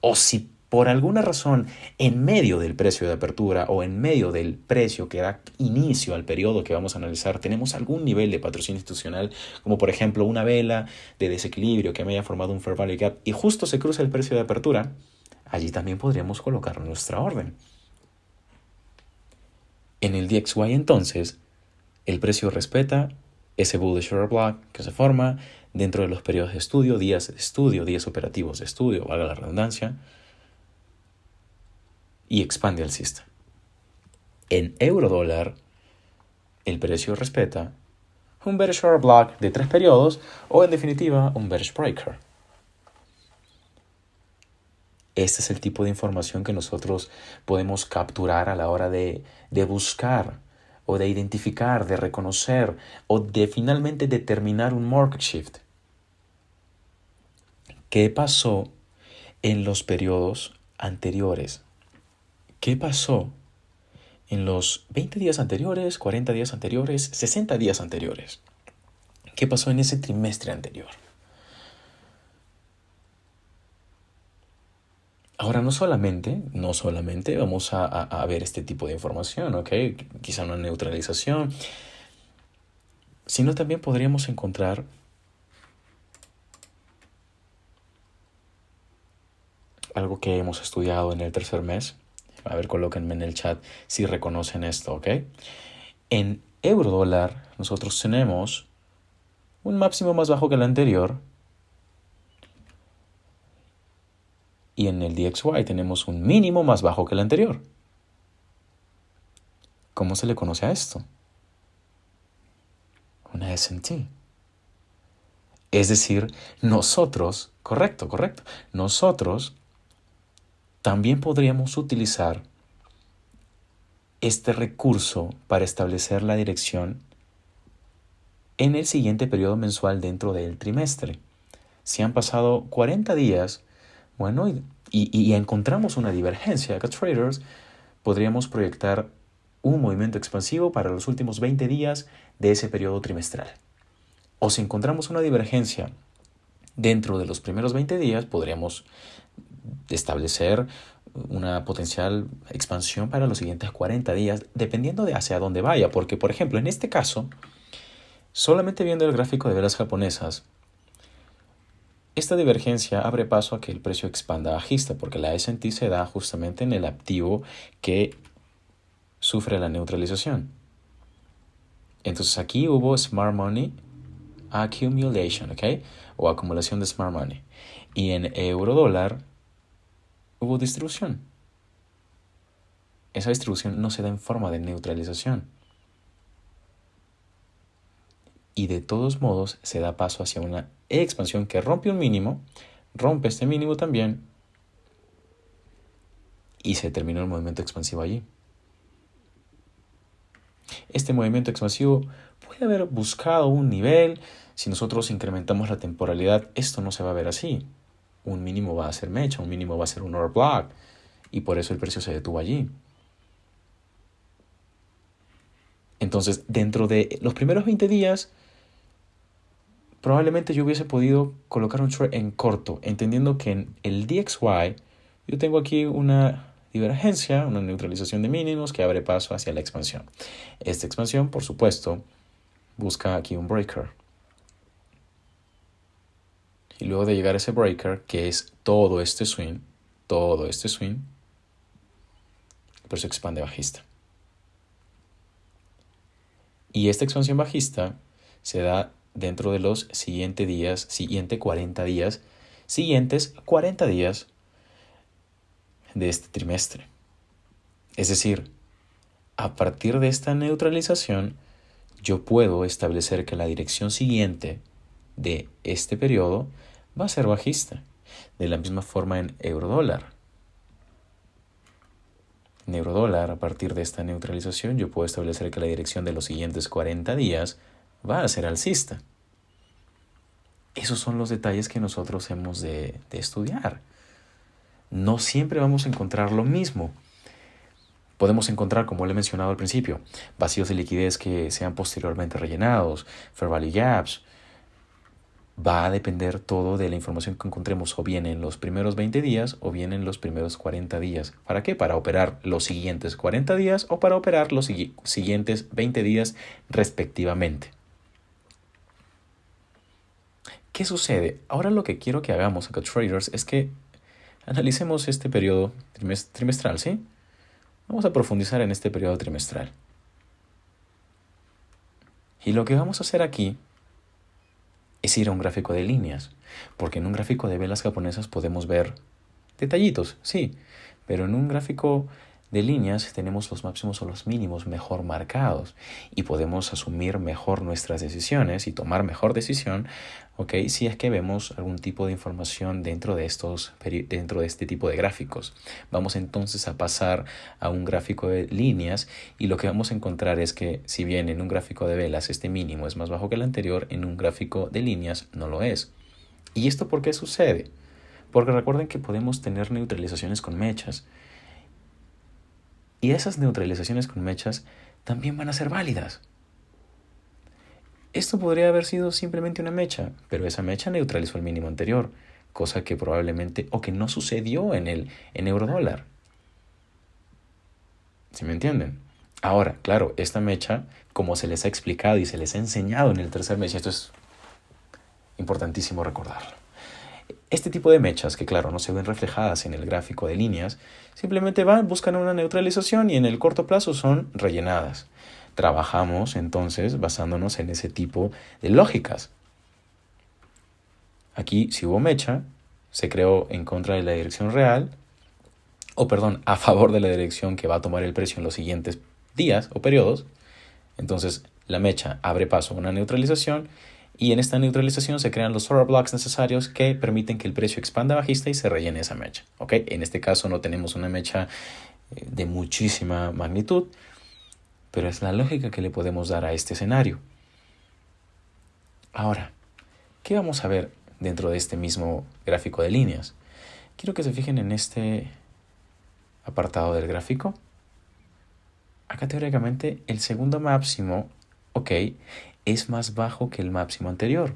O si por alguna razón en medio del precio de apertura o en medio del precio que da inicio al periodo que vamos a analizar tenemos algún nivel de patrocinio institucional, como por ejemplo una vela de desequilibrio que me haya formado un fair value gap y justo se cruza el precio de apertura, allí también podríamos colocar nuestra orden. En el DXY entonces, el precio respeta ese bullish order block que se forma dentro de los periodos de estudio, días operativos de estudio, valga la redundancia, y expande alcista. En euro dólar, el precio respeta un bearish order block de 3 periodos o en definitiva un bearish breaker. Este es el tipo de información que nosotros podemos capturar a la hora de buscar o de identificar, de reconocer o de finalmente determinar un market shift. ¿Qué pasó en los periodos anteriores? ¿Qué pasó en los 20 días anteriores, 40 días anteriores, 60 días anteriores? ¿Qué pasó en ese trimestre anterior? Ahora, no solamente vamos a ver este tipo de información, ¿ok? Quizá una neutralización, sino también podríamos encontrar algo que hemos estudiado en el tercer mes. A ver, colóquenme en el chat si reconocen esto, ¿ok? En euro dólar nosotros tenemos un máximo más bajo que el anterior. Y en el DXY tenemos un mínimo más bajo que el anterior. ¿Cómo se le conoce a esto? Una SMT. Es decir, nosotros, correcto, nosotros también podríamos utilizar este recurso para establecer la dirección en el siguiente periodo mensual dentro del trimestre. Si han pasado 40 días, bueno, y encontramos una divergencia acá traders, podríamos proyectar un movimiento expansivo para los últimos 20 días de ese periodo trimestral. O si encontramos una divergencia dentro de los primeros 20 días, podríamos establecer una potencial expansión para los siguientes 40 días, dependiendo de hacia dónde vaya. Porque, por ejemplo, en este caso, solamente viendo el gráfico de velas japonesas, esta divergencia abre paso a que el precio expanda bajista, porque la S&T se da justamente en el activo que sufre la neutralización. Entonces aquí hubo Smart Money Accumulation, ¿ok? O acumulación de Smart Money. Y en euro dólar hubo distribución. Esa distribución no se da en forma de neutralización. Y de todos modos se da paso hacia una expansión que rompe un mínimo, rompe este mínimo también, y se terminó el movimiento expansivo allí. Este movimiento expansivo puede haber buscado un nivel. Si nosotros incrementamos la temporalidad, esto no se va a ver así. Un mínimo va a ser mecha, un mínimo va a ser un order block, y por eso el precio se detuvo allí. Entonces, dentro de los primeros 20 días, probablemente yo hubiese podido colocar un short en corto, entendiendo que en el DXY yo tengo aquí una divergencia, una neutralización de mínimos que abre paso hacia la expansión. Esta expansión, por supuesto, busca aquí un breaker. Y luego de llegar a ese breaker, que es todo este swing, el precio expande bajista. Y esta expansión bajista se da dentro de los siguientes 40 días de este trimestre. Es decir, a partir de esta neutralización, yo puedo establecer que la dirección siguiente de este periodo va a ser bajista. De la misma forma en euro-dólar. En euro-dólar, a partir de esta neutralización, yo puedo establecer que la dirección de los siguientes 40 días va a ser alcista. Esos son los detalles que nosotros hemos de estudiar. No siempre vamos a encontrar lo mismo. Podemos encontrar, como le he mencionado al principio, vacíos de liquidez que sean posteriormente rellenados, fair value gaps. Va a depender todo de la información que encontremos o bien en los primeros 20 días o bien en los primeros 40 días. ¿Para qué? Para operar los siguientes 40 días o para operar los siguientes 20 días respectivamente. ¿Qué sucede? Ahora lo que quiero que hagamos acá, traders, es que analicemos este periodo trimestral, ¿sí? Vamos a profundizar en este periodo trimestral. Y lo que vamos a hacer aquí es ir a un gráfico de líneas, porque en un gráfico de velas japonesas podemos ver detallitos, sí, pero en un gráfico de líneas tenemos los máximos o los mínimos mejor marcados y podemos asumir mejor nuestras decisiones y tomar mejor decisión, si es que vemos algún tipo de información dentro de este tipo de gráficos. Vamos entonces a pasar a un gráfico de líneas y lo que vamos a encontrar es que si bien en un gráfico de velas este mínimo es más bajo que el anterior, en un gráfico de líneas no lo es. ¿Y esto por qué sucede? Porque recuerden que podemos tener neutralizaciones con mechas. Y esas neutralizaciones con mechas también van a ser válidas. Esto podría haber sido simplemente una mecha, pero esa mecha neutralizó el mínimo anterior, cosa que probablemente o que no sucedió en euro-dólar. ¿Sí me entienden? Ahora, claro, esta mecha, como se les ha explicado y se les ha enseñado en el tercer mes, y esto es importantísimo recordarlo. Este tipo de mechas, que claro, no se ven reflejadas en el gráfico de líneas, simplemente van, buscan una neutralización y en el corto plazo son rellenadas. Trabajamos entonces basándonos en ese tipo de lógicas. Aquí, si hubo mecha, se creó en contra de la dirección real, a favor de la dirección que va a tomar el precio en los siguientes días o periodos. Entonces, la mecha abre paso a una neutralización y en esta neutralización se crean los order blocks necesarios que permiten que el precio expanda bajista y se rellene esa mecha. ¿Ok? En este caso no tenemos una mecha de muchísima magnitud, pero es la lógica que le podemos dar a este escenario. Ahora, ¿qué vamos a ver dentro de este mismo gráfico de líneas? Quiero que se fijen en este apartado del gráfico. Acá teóricamente el segundo máximo, ok, es más bajo que el máximo anterior.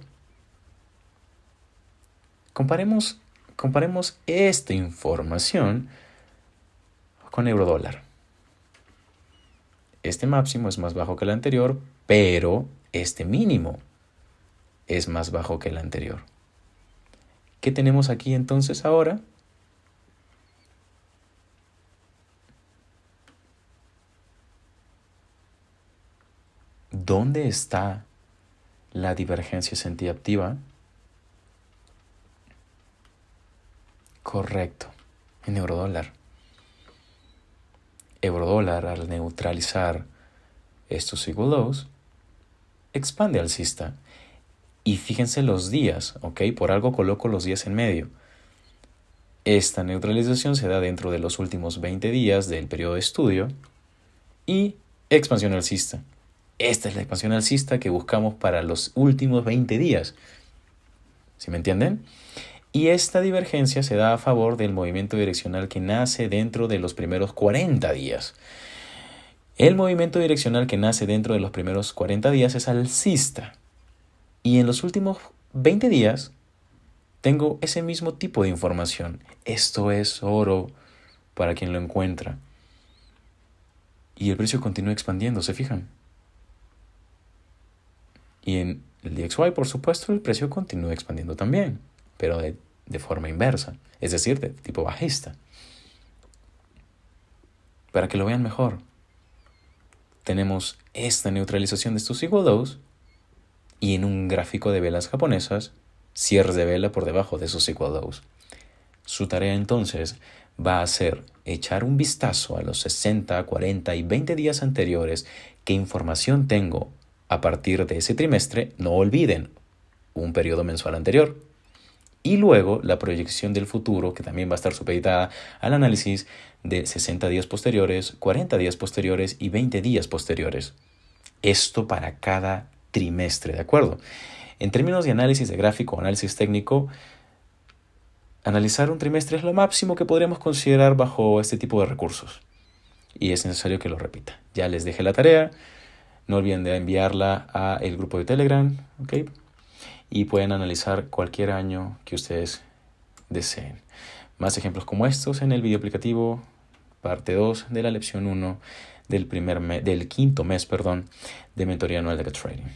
Comparemos esta información con eurodólar. Este máximo es más bajo que el anterior, pero este mínimo es más bajo que el anterior. ¿Qué tenemos aquí entonces ahora? ¿Dónde está la divergencia sentiactiva? Correcto, en eurodólar. Eurodólar, al neutralizar estos equal lows, expande alcista. Y fíjense los días, ¿ok? Por algo coloco los días en medio. Esta neutralización se da dentro de los últimos 20 días del periodo de estudio y expansión alcista. Esta es la expansión alcista que buscamos para los últimos 20 días. ¿Sí me entienden? Y esta divergencia se da a favor del movimiento direccional que nace dentro de los primeros 40 días. El movimiento direccional que nace dentro de los primeros 40 días es alcista. Y en los últimos 20 días tengo ese mismo tipo de información. Esto es oro para quien lo encuentra. Y el precio continúa expandiendo, ¿se fijan? Y en el DXY, por supuesto, el precio continúa expandiendo también, pero de forma inversa, es decir, de tipo bajista. Para que lo vean mejor, tenemos esta neutralización de estos equal lows y en un gráfico de velas japonesas, cierres de vela por debajo de esos equal lows. Su tarea entonces va a ser echar un vistazo a los 60, 40 y 20 días anteriores, qué información tengo a partir de ese trimestre. No olviden un periodo mensual anterior. Y luego la proyección del futuro, que también va a estar supeditada al análisis de 60 días posteriores, 40 días posteriores y 20 días posteriores. Esto para cada trimestre, ¿de acuerdo? En términos de análisis de gráfico, análisis técnico, analizar un trimestre es lo máximo que podríamos considerar bajo este tipo de recursos. Y es necesario que lo repita. Ya les dejé la tarea. No olviden de enviarla a el grupo de Telegram, ¿ok? Y pueden analizar cualquier año que ustedes deseen. Más ejemplos como estos en el video aplicativo, parte 2 de la lección 1 del quinto mes, de mentoría anual de Trading.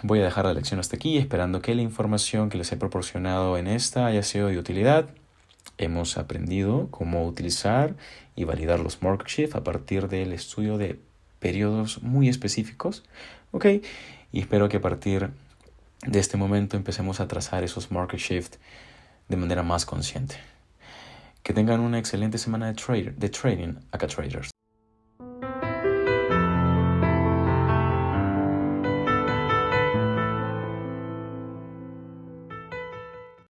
Voy a dejar la lección hasta aquí, esperando que la información que les he proporcionado en esta haya sido de utilidad. Hemos aprendido cómo utilizar y validar los market shift a partir del estudio de periodos muy específicos, ¿ok? Y espero que a partir de este momento empecemos a trazar esos market shift de manera más consciente. Que tengan una excelente semana de trading acá traders.